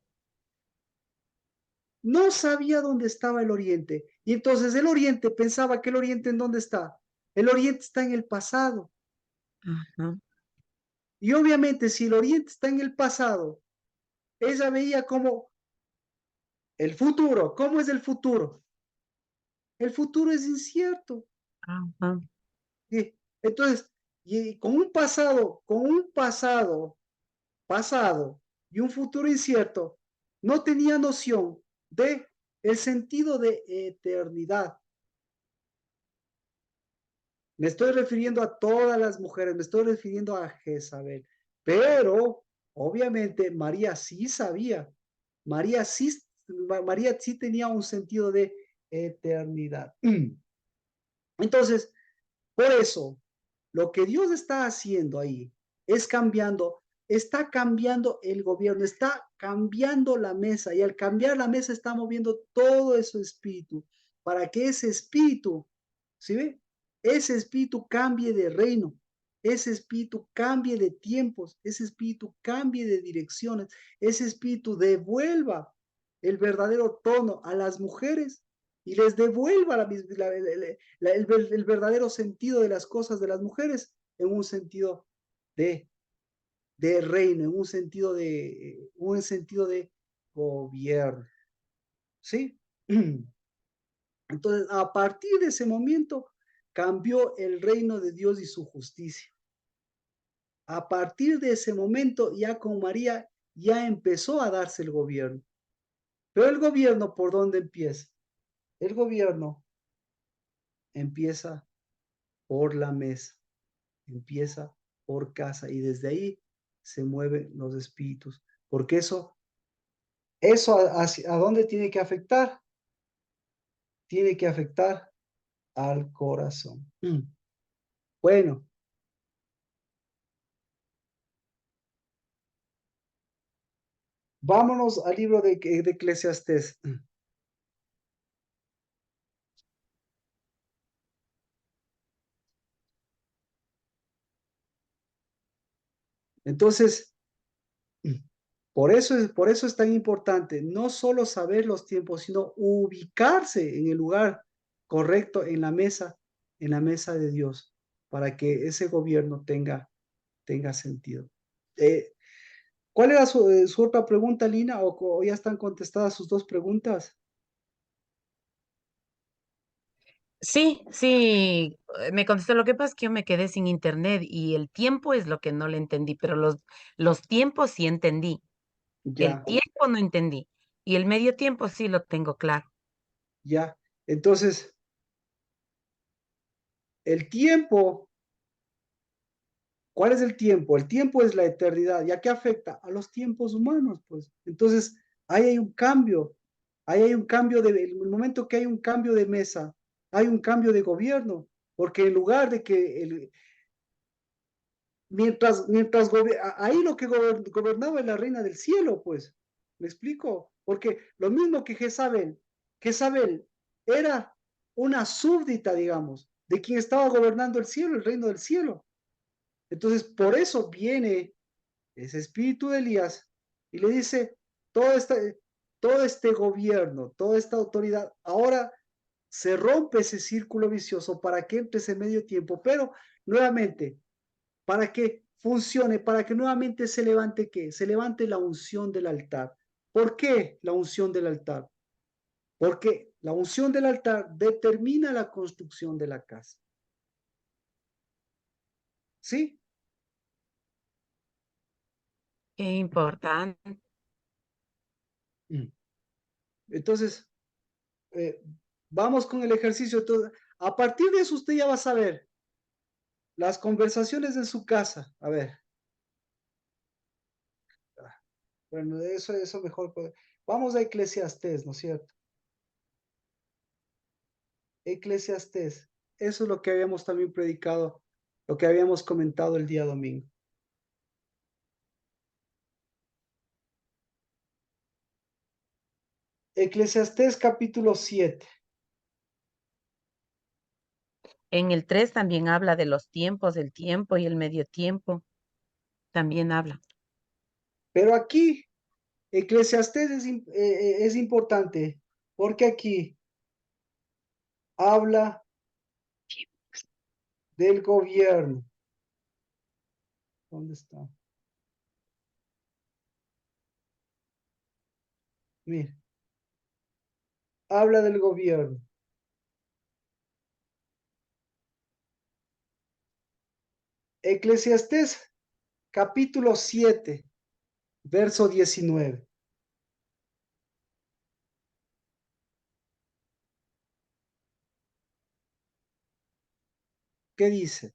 No sabía dónde estaba el oriente. Y entonces el oriente pensaba que el oriente ¿en dónde está? El oriente está en el pasado. Ajá. Y obviamente si el oriente está en el pasado, ella veía como el futuro. ¿Cómo es el futuro? El futuro es incierto. Ajá. Y entonces, y con un pasado y un futuro incierto, no tenía noción de el sentido de eternidad. Me estoy refiriendo a todas las mujeres, me estoy refiriendo a Jezabel. Pero, obviamente, María sí sabía. María sí, María sí tenía un sentido de eternidad. Entonces, por eso, lo que Dios está haciendo ahí es está cambiando el gobierno, está cambiando la mesa y al cambiar la mesa está moviendo todo ese espíritu para que ese espíritu, ¿sí ve? Ese espíritu cambie de reino, ese espíritu cambie de tiempos, ese espíritu cambie de direcciones, ese espíritu devuelva el verdadero tono a las mujeres y les devuelva el verdadero sentido de las cosas de las mujeres en un sentido de, de reino, en un sentido de gobierno. ¿Sí? Entonces, a partir de ese momento, cambió el reino de Dios y su justicia. A partir de ese momento, ya con María, ya empezó a darse el gobierno. Pero el gobierno, ¿por dónde empieza? El gobierno empieza por la mesa, empieza por casa y desde ahí se mueven los espíritus. Porque eso ¿a dónde tiene que afectar? Tiene que afectar al corazón. Bueno, vámonos al libro de Eclesiastés. Entonces, por eso es tan importante no solo saber los tiempos, sino ubicarse en el lugar correcto en la mesa de Dios, para que ese gobierno tenga sentido. Eh, ¿Cuál era su otra pregunta, Lina? ¿O ya están contestadas sus dos preguntas? Sí, sí, me contestó. Lo que pasa es que yo me quedé sin internet y el tiempo es lo que no le entendí, pero los tiempos sí entendí. El Ya, tiempo no entendí. Y el medio tiempo sí lo tengo claro. ya. Entonces, el tiempo, ¿cuál es el tiempo? El tiempo es la eternidad. ¿Y a qué afecta? A los tiempos humanos, pues. Entonces, ahí hay un cambio. Ahí hay un cambio el momento que hay un cambio de mesa, hay un cambio de gobierno, porque en lugar de que ahí lo que gobernaba es la reina del cielo, pues, ¿me explico? Porque lo mismo que Jezabel era una súbdita, digamos, de quien estaba gobernando el cielo, el reino del cielo. Entonces, por eso viene ese espíritu de Elías y le dice, todo este, todo este gobierno, toda esta autoridad, ahora se rompe ese círculo vicioso para que entre ese medio tiempo, pero nuevamente, para que funcione, para que nuevamente se levante ¿qué? Se levante la unción del altar. ¿Por qué la unción del altar? Porque la unción del altar determina la construcción de la casa. ¿Sí? Qué importante. Entonces, Vamos con el ejercicio. A partir de eso usted ya va a saber las conversaciones de su casa. A ver. Bueno, eso mejor. Vamos a Eclesiastés, ¿no es cierto? Eclesiastés. Eso es lo que habíamos también predicado, lo que habíamos comentado el día domingo. Eclesiastés capítulo 7. En el 3 también habla de los tiempos, el tiempo y el medio tiempo. También habla. Pero aquí, Eclesiastés es importante, porque aquí habla del gobierno. ¿Dónde está? Mira, habla del gobierno. Eclesiastés capítulo 7, verso 19. ¿Qué dice?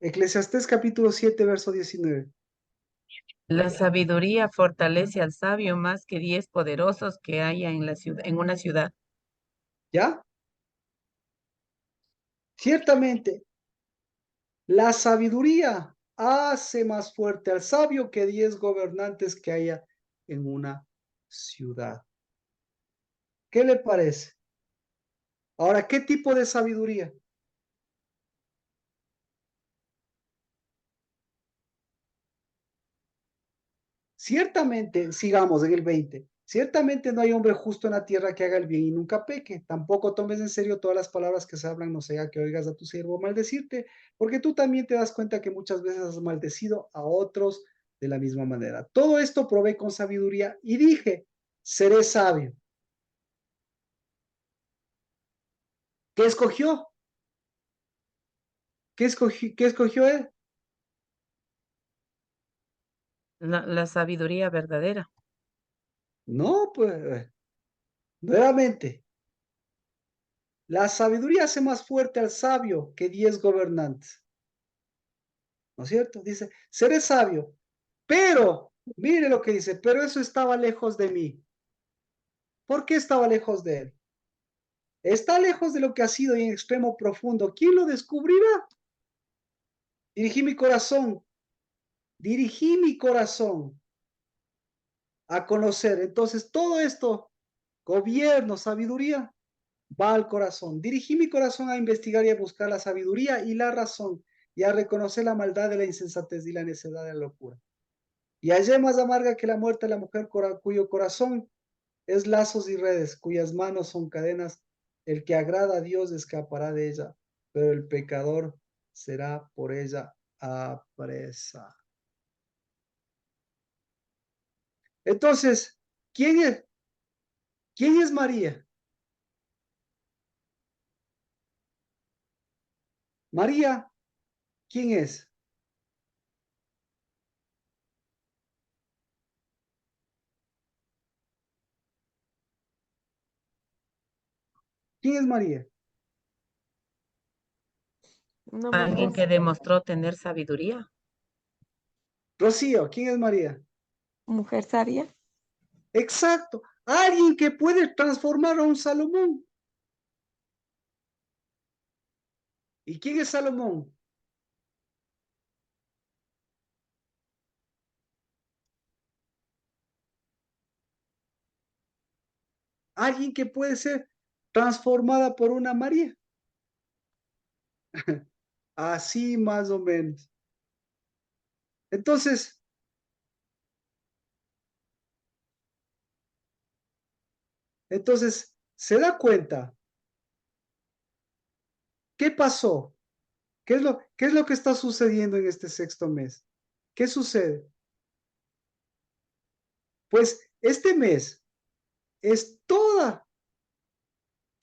Eclesiastés capítulo 7, verso 19. La sabiduría fortalece al sabio más que 10 poderosos que haya en la ciudad, en una ciudad. ¿Ya? Ciertamente, la sabiduría hace más fuerte al sabio que 10 gobernantes que haya en una ciudad. ¿Qué le parece? Ahora, ¿qué tipo de sabiduría? Ciertamente, sigamos en el 20. Ciertamente no hay hombre justo en la tierra que haga el bien y nunca peque. Tampoco tomes en serio todas las palabras que se hablan, no sea que oigas a tu siervo maldecirte, porque tú también te das cuenta que muchas veces has maldecido a otros de la misma manera. Todo esto probé con sabiduría y dije, seré sabio. ¿Qué escogió? ¿Qué escogió él? La sabiduría verdadera. No, pues, nuevamente, la sabiduría hace más fuerte al sabio que 10 gobernantes. ¿No es cierto? Dice, seré sabio, pero, mire lo que dice, pero eso estaba lejos de mí. ¿Por qué estaba lejos de él? Está lejos de lo que ha sido y en extremo profundo. ¿Quién lo descubrirá? Dirigí mi corazón a conocer. Entonces, todo esto, gobierno, sabiduría, va al corazón. Dirigí mi corazón a investigar y a buscar la sabiduría y la razón y a reconocer la maldad de la insensatez y la necedad de la locura. Y hallé más amarga que la muerte la mujer cuyo corazón es lazos y redes, cuyas manos son cadenas. El que agrada a Dios escapará de ella, pero el pecador será por ella apresa. Entonces, ¿quién es? ¿Quién es María? María, ¿quién es? ¿Quién es María? Una Alguien mujer, que demostró tener sabiduría. Rocío, ¿quién es María? mujer sabia. Exacto, alguien que puede transformar a un Salomón. ¿Y quién es Salomón? Alguien que puede ser transformada por una María. Así más o menos. Entonces, se da cuenta. ¿Qué pasó? ¿Qué es lo que está sucediendo en este sexto mes? ¿Qué sucede? Pues este mes es todo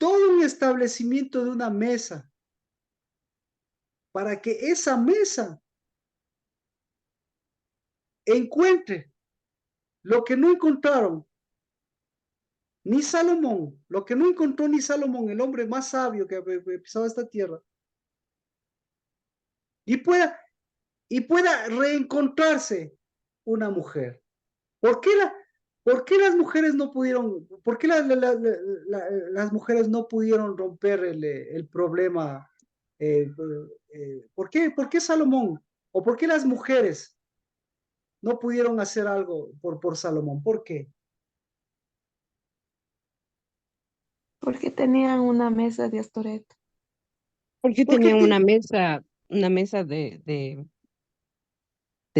un establecimiento de una mesa para que esa mesa encuentre lo que no encontraron Ni Salomón, lo que no encontró ni Salomón, el hombre más sabio que ha pisado esta tierra, y pueda reencontrarse una mujer. ¿Por qué las mujeres no pudieron, por qué las mujeres no pudieron romper el problema? ¿Por qué Salomón? ¿O por qué las mujeres no pudieron hacer algo por Salomón? ¿Por qué? Porque tenían una mesa de Astoret. Porque ¿Por qué tenían una mesa de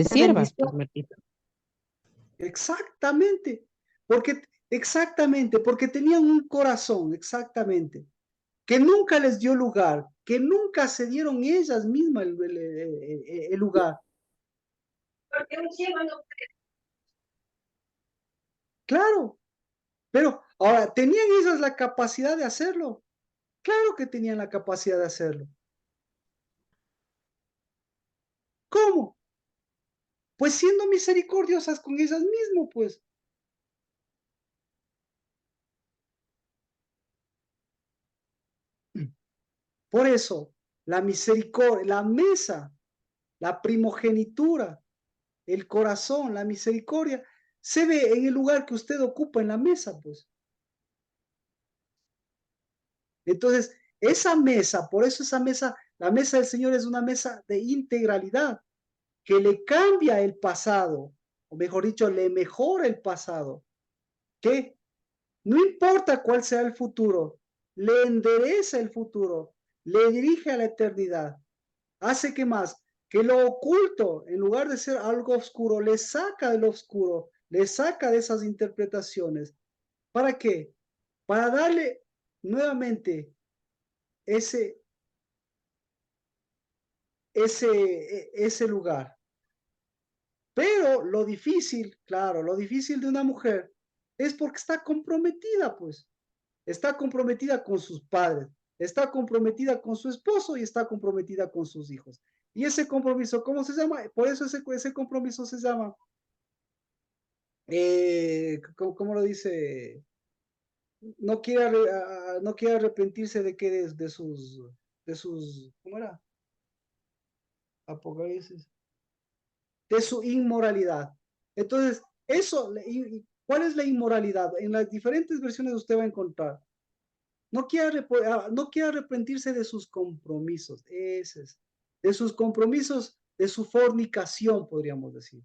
siervas, pues, bendición? Martita. Exactamente, porque tenían un corazón, exactamente, que nunca les dio lugar, que nunca se dieron ellas mismas el lugar. Porque un ciego no Claro, pero ahora, ¿tenían ellas la capacidad de hacerlo? Claro que tenían la capacidad de hacerlo. ¿Cómo? Pues siendo misericordiosas con ellas mismas, pues. Por eso, la misericordia, la mesa, la primogenitura, el corazón, la misericordia, se ve en el lugar que usted ocupa en la mesa, pues. Entonces, esa mesa, por eso esa mesa, la mesa del Señor es una mesa de integralidad, que le cambia el pasado, o mejor dicho, le mejora el pasado, que no importa cuál sea el futuro, le endereza el futuro, le dirige a la eternidad, hace que más, que lo oculto, en lugar de ser algo oscuro, le saca de lo oscuro, le saca de esas interpretaciones. ¿Para qué? Para darle nuevamente ese lugar. Pero lo difícil, claro, lo difícil de una mujer es porque está comprometida, pues. Está comprometida con sus padres, está comprometida con su esposo y está comprometida con sus hijos. Y ese compromiso, ¿cómo se llama? Por eso ese compromiso se llama, ¿cómo lo dice? No quiere arrepentirse de que de sus, ¿cómo era? Apocalipsis, de su inmoralidad. Entonces, ¿cuál es la inmoralidad? En las diferentes versiones usted va a encontrar. No quiere arrepentirse de sus compromisos, de sus compromisos, de su fornicación, podríamos decir.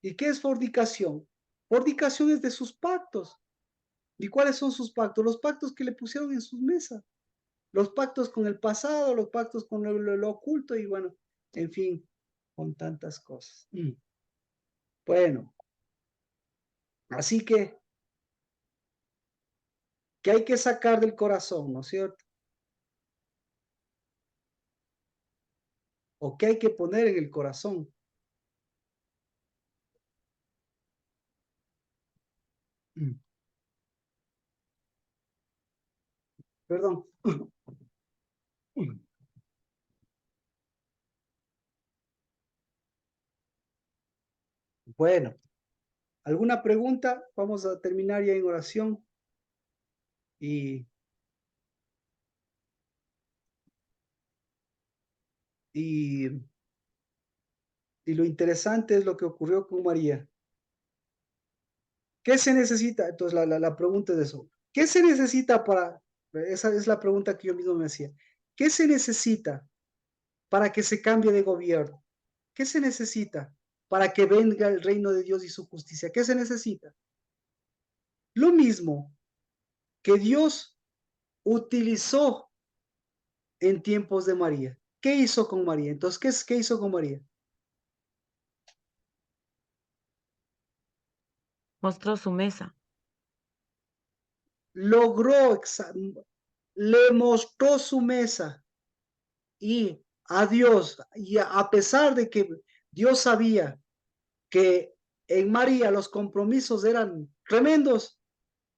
¿Y qué es fornicación? Fornicación es de sus pactos. ¿Y cuáles son sus pactos? Los pactos que le pusieron en sus mesas. Los pactos con el pasado, los pactos con lo oculto y bueno, en fin, con tantas cosas. Bueno, así que hay que sacar del corazón, ¿no es cierto? O que hay que poner en el corazón. Perdón. Bueno, ¿alguna pregunta? Vamos a terminar ya en oración. Y lo interesante es lo que ocurrió con María. ¿Qué se necesita? Entonces la pregunta es eso. ¿Qué se necesita para, esa es la pregunta que yo mismo me hacía. ¿Qué se necesita para que se cambie de gobierno? ¿Qué se necesita para que venga el reino de Dios y su justicia? ¿Qué se necesita? Lo mismo que Dios utilizó en tiempos de María. ¿Qué hizo con María? Entonces, ¿qué hizo con María? Mostró su mesa. Logró, le mostró su mesa y a Dios, y a pesar de que Dios sabía que en María los compromisos eran tremendos,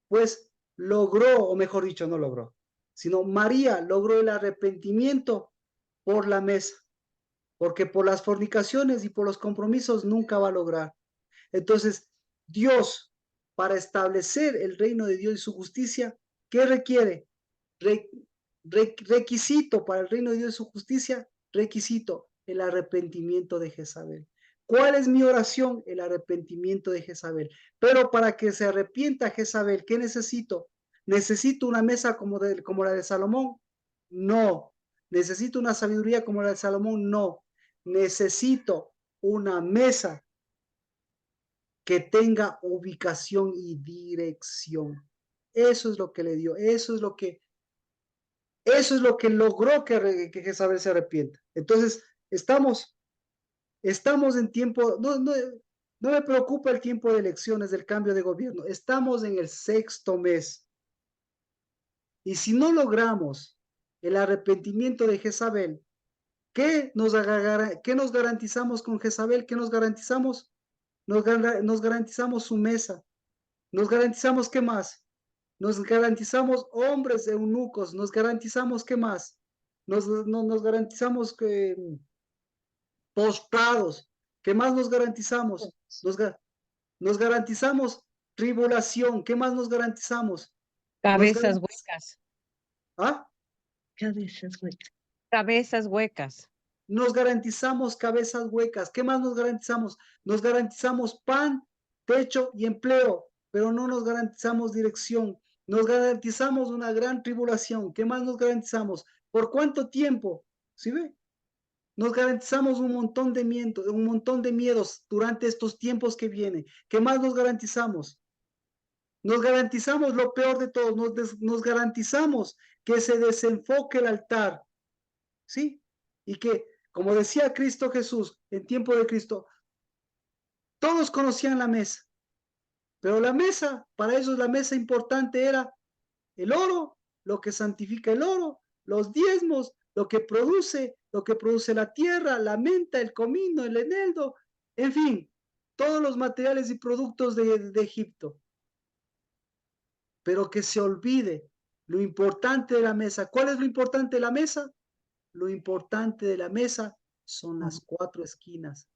pues logró, o mejor dicho, no logró, sino María logró el arrepentimiento por la mesa, porque por las fornicaciones y por los compromisos nunca va a lograr. Entonces, Dios, para establecer el reino de Dios y su justicia, ¿qué requiere? Requisito para el reino de Dios y su justicia, requisito, el arrepentimiento de Jezabel. ¿Cuál es mi oración? El arrepentimiento de Jezabel. Pero para que se arrepienta Jezabel, ¿qué necesito? ¿Necesito una mesa como la de Salomón? No. ¿Necesito una sabiduría como la de Salomón? No. Necesito una mesa que tenga ubicación y dirección. Eso es lo que le dio, eso es lo que logró que Jezabel se arrepienta. Entonces, estamos en tiempo, no me preocupa el tiempo de elecciones, del cambio de gobierno. Estamos en el 6º mes. Y si no logramos el arrepentimiento de Jezabel, ¿qué nos garantizamos con Jezabel? ¿Qué nos garantizamos? Nos garantizamos su mesa. Nos garantizamos, ¿qué más? Nos garantizamos hombres eunucos. Nos garantizamos, ¿qué más? Nos garantizamos que postrados. ¿Qué más nos garantizamos? Nos garantizamos tribulación. ¿Qué más nos garantizamos? Cabezas huecas. ¿Ah? Cabezas huecas. Cabezas huecas. Nos garantizamos cabezas huecas. ¿Qué más nos garantizamos? Nos garantizamos pan, techo y empleo, pero no nos garantizamos dirección. Nos garantizamos una gran tribulación. ¿Qué más nos garantizamos? ¿Por cuánto tiempo? ¿Sí ve? Nos garantizamos un montón de miedos durante estos tiempos que vienen. ¿Qué más nos garantizamos? Nos garantizamos lo peor de todo. Nos garantizamos que se desenfoque el altar. ¿Sí? Y que, como decía Cristo Jesús, en tiempo de Cristo, todos conocían la mesa. Pero la mesa, para ellos la mesa importante era el oro, lo que santifica el oro, los diezmos, lo que produce la tierra, la menta, el comino, el eneldo, en fin, todos los materiales y productos de Egipto. Pero que se olvide lo importante de la mesa. ¿Cuál es lo importante de la mesa? Lo importante de la mesa son las 4 esquinas,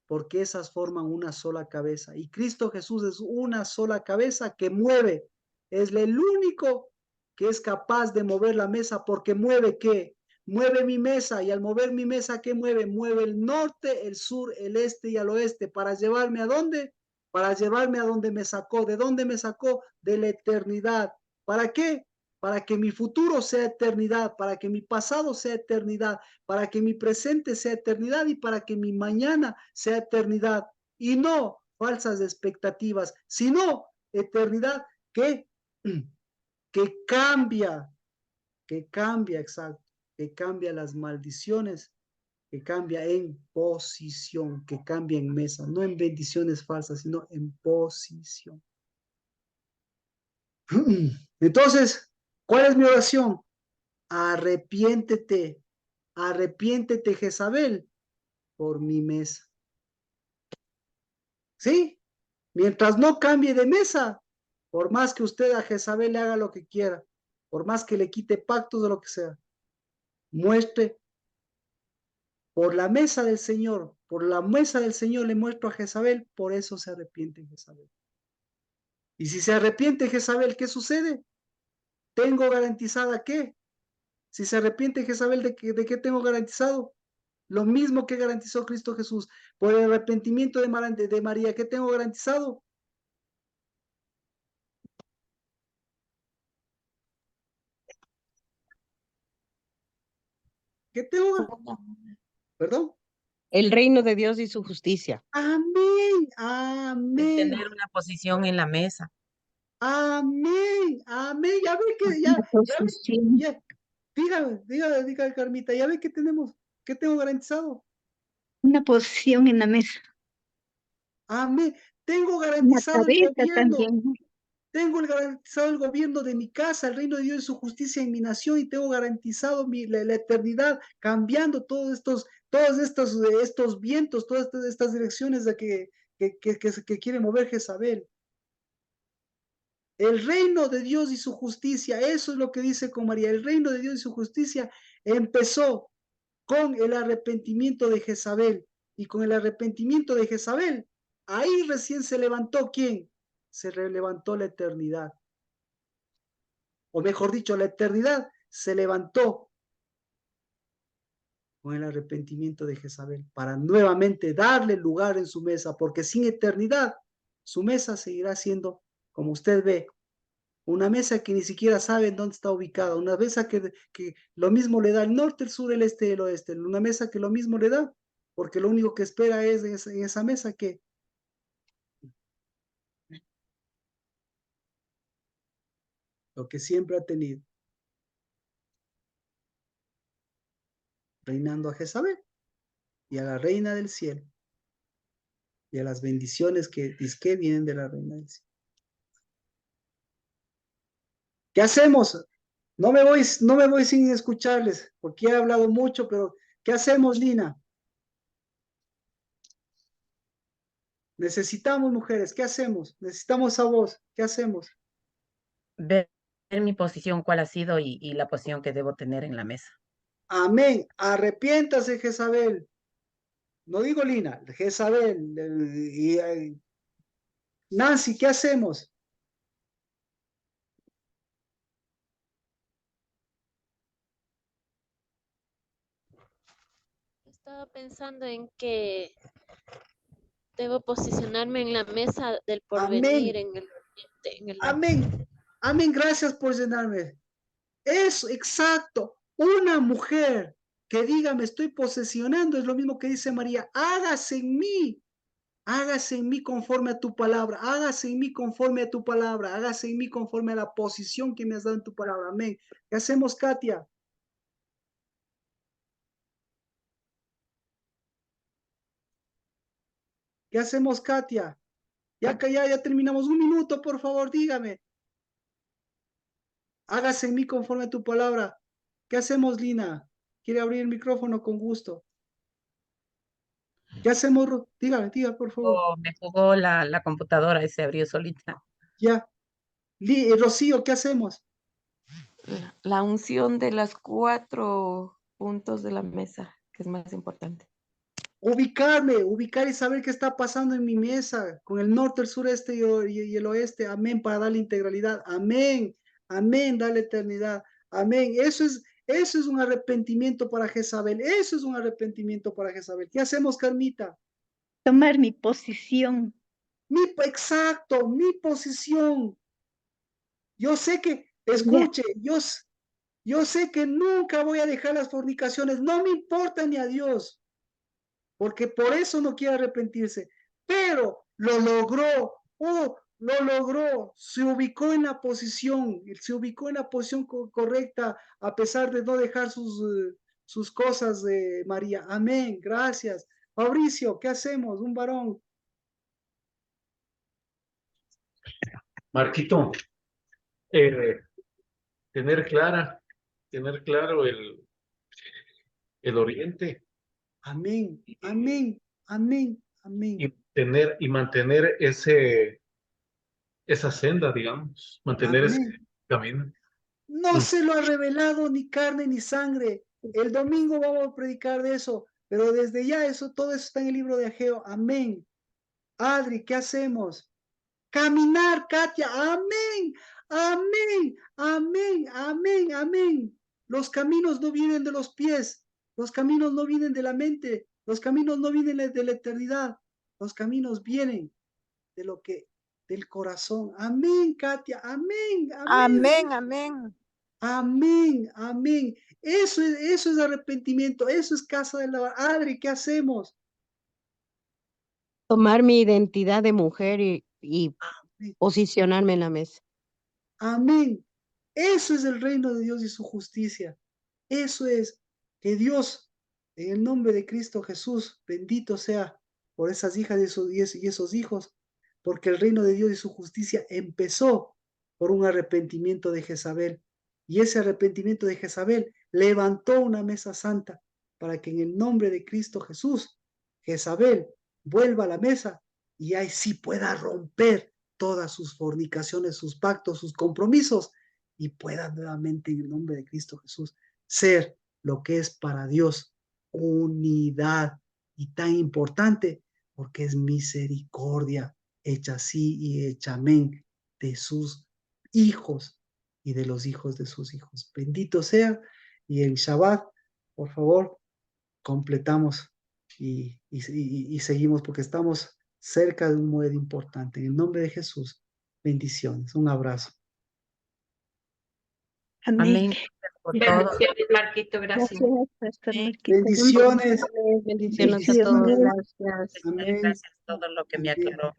porque esas forman una sola cabeza. Y Cristo Jesús es una sola cabeza que mueve. Es el único que es capaz de mover la mesa, porque mueve ¿qué? Mueve mi mesa, y al mover mi mesa, ¿qué mueve? Mueve el norte, el sur, el este y al oeste. ¿Para llevarme a dónde? Para llevarme a donde me sacó. ¿De dónde me sacó? De la eternidad. ¿Para qué? Para que mi futuro sea eternidad, para que mi pasado sea eternidad, para que mi presente sea eternidad y para que mi mañana sea eternidad. Y no falsas expectativas, sino eternidad que cambia, exacto, que cambia las maldiciones, que cambia en posición, que cambia en mesa, no en bendiciones falsas, sino en posición. Entonces, ¿cuál es mi oración? Arrepiéntete, Jezabel, por mi mesa. ¿Sí? Mientras no cambie de mesa, por más que usted a Jezabel le haga lo que quiera, por más que le quite pactos o lo que sea, muestre por la mesa del Señor, por la mesa del Señor le muestro a Jezabel, por eso se arrepiente Jezabel. Y si se arrepiente Jezabel, ¿qué sucede? Tengo garantizada ¿qué? Si se arrepiente Jezabel, ¿de qué tengo garantizado? Lo mismo que garantizó Cristo Jesús. Por el arrepentimiento de María, ¿qué tengo garantizado? ¿Qué tengo? ¿Perdón? El reino de Dios y su justicia. Amén, amén. Tener una posición en la mesa. Amén, amén. Ya ve que, dígame, Carmita, ya ve que tenemos, ¿qué tengo garantizado? Una posición en la mesa. Amén. Tengo Una garantizado el cabeza gobierno. también. Tengo garantizado el gobierno de mi casa, el reino de Dios y su justicia en mi nación, y tengo garantizado la eternidad, cambiando todos estos vientos, todas estas direcciones de que quiere mover Jezabel. El reino de Dios y su justicia, eso es lo que dice con María. El reino de Dios y su justicia empezó con el arrepentimiento de Jezabel. Y con el arrepentimiento de Jezabel, ahí recién se levantó ¿quién? se levantó la eternidad. O mejor dicho, la eternidad se levantó con el arrepentimiento de Jezabel para nuevamente darle lugar en su mesa, porque sin eternidad su mesa seguirá siendo, como usted ve, una mesa que ni siquiera sabe en dónde está ubicada, una mesa que lo mismo le da el norte, el sur, el este y el oeste, una mesa que lo mismo le da, porque lo único que espera es en esa mesa que lo que siempre ha tenido, reinando a Jezabel y a la reina del cielo y a las bendiciones que dizque vienen de la reina del cielo. ¿Qué hacemos? No me voy sin escucharles, porque he hablado mucho, pero ¿qué hacemos, Lina? Necesitamos mujeres, ¿qué hacemos? Necesitamos a vos, ¿qué hacemos? Ver mi posición, cuál ha sido y la posición que debo tener en la mesa. Amén. Arrepiéntase, Jezabel. No digo Lina, Jezabel. Nancy, ¿qué hacemos? Estaba pensando en que debo posicionarme en la mesa del porvenir, Amén. en el Amén. Amén. Gracias por llenarme. Eso, exacto. Una mujer que diga me estoy posesionando es lo mismo que dice María. Hágase en mí conforme a tu palabra, hágase en mí conforme a tu palabra, hágase en mí conforme a la posición que me has dado en tu palabra. Amén. ¿Qué hacemos, Katia? ¿Qué hacemos, Katia? Ya terminamos. Un minuto, por favor, dígame. Hágase en mí conforme a tu palabra. ¿Qué hacemos, Lina? Quiere abrir el micrófono con gusto. ¿Qué hacemos, Ruth? Dígame, diga, por favor. Me jugó la computadora y se abrió solita. Ya. Rocío, ¿qué hacemos? La unción de las 4 puntos de la mesa, que es más importante. Ubicar y saber qué está pasando en mi mesa, con el norte, el sureste y el oeste. Amén, para darle integralidad. Amén, amén, darle eternidad. Amén. Eso es un arrepentimiento para Jezabel. Eso es un arrepentimiento para Jezabel. ¿Qué hacemos, Carmita? Tomar mi posición. Exacto, mi posición. Yo sé que, escuche, yo sé que nunca voy a dejar las fornicaciones. No me importa ni a Dios, porque por eso no quiere arrepentirse, pero lo logró, se ubicó en la posición, correcta, a pesar de no dejar sus cosas de María. Amén, gracias. Mauricio, ¿qué hacemos? Un varón. Marquito, tener claro el oriente. Amén, amén, amén, amén. Y mantener esa senda, digamos, mantener ese Amén. camino. No se lo ha revelado ni carne ni sangre. El domingo vamos a predicar de eso, pero desde ya todo eso está en el libro de Ageo. Amén. Adri, ¿qué hacemos? Caminar, Katia. Amén. Amén. Amén. Amén. Amén. Los caminos no vienen de los pies. Los caminos no vienen de la mente. Los caminos no vienen de la eternidad. Los caminos vienen del corazón. Amén, Katia. Amén. Amén. Amén, amén. Amén, amén. Eso es arrepentimiento, eso es casa de la Adri, ¿qué hacemos? Tomar mi identidad de mujer y Amén. posicionarme en la mesa. Amén. Eso es el reino de Dios y su justicia. Eso es que Dios, en el nombre de Cristo Jesús, bendito sea por esas hijas y esos hijos, porque el reino de Dios y su justicia empezó por un arrepentimiento de Jezabel. Y ese arrepentimiento de Jezabel levantó una mesa santa para que en el nombre de Cristo Jesús, Jezabel vuelva a la mesa y ahí sí pueda romper todas sus fornicaciones, sus pactos, sus compromisos y pueda nuevamente en el nombre de Cristo Jesús ser lo que es para Dios unidad y tan importante porque es misericordia. hecha sí y hecha amén de sus hijos y de los hijos de sus hijos. Bendito sea. Y en Shabbat, por favor, completamos y seguimos porque estamos cerca de un moed importante. En el nombre de Jesús, bendiciones. Un abrazo. Amén. Por todo. Bendiciones, Marquito, gracias. Gracias, Pastor Sí. Marquito. Bendiciones. Bendiciones a todos. Bendiciones. Gracias. Amén. Gracias por todo lo que me aclaró.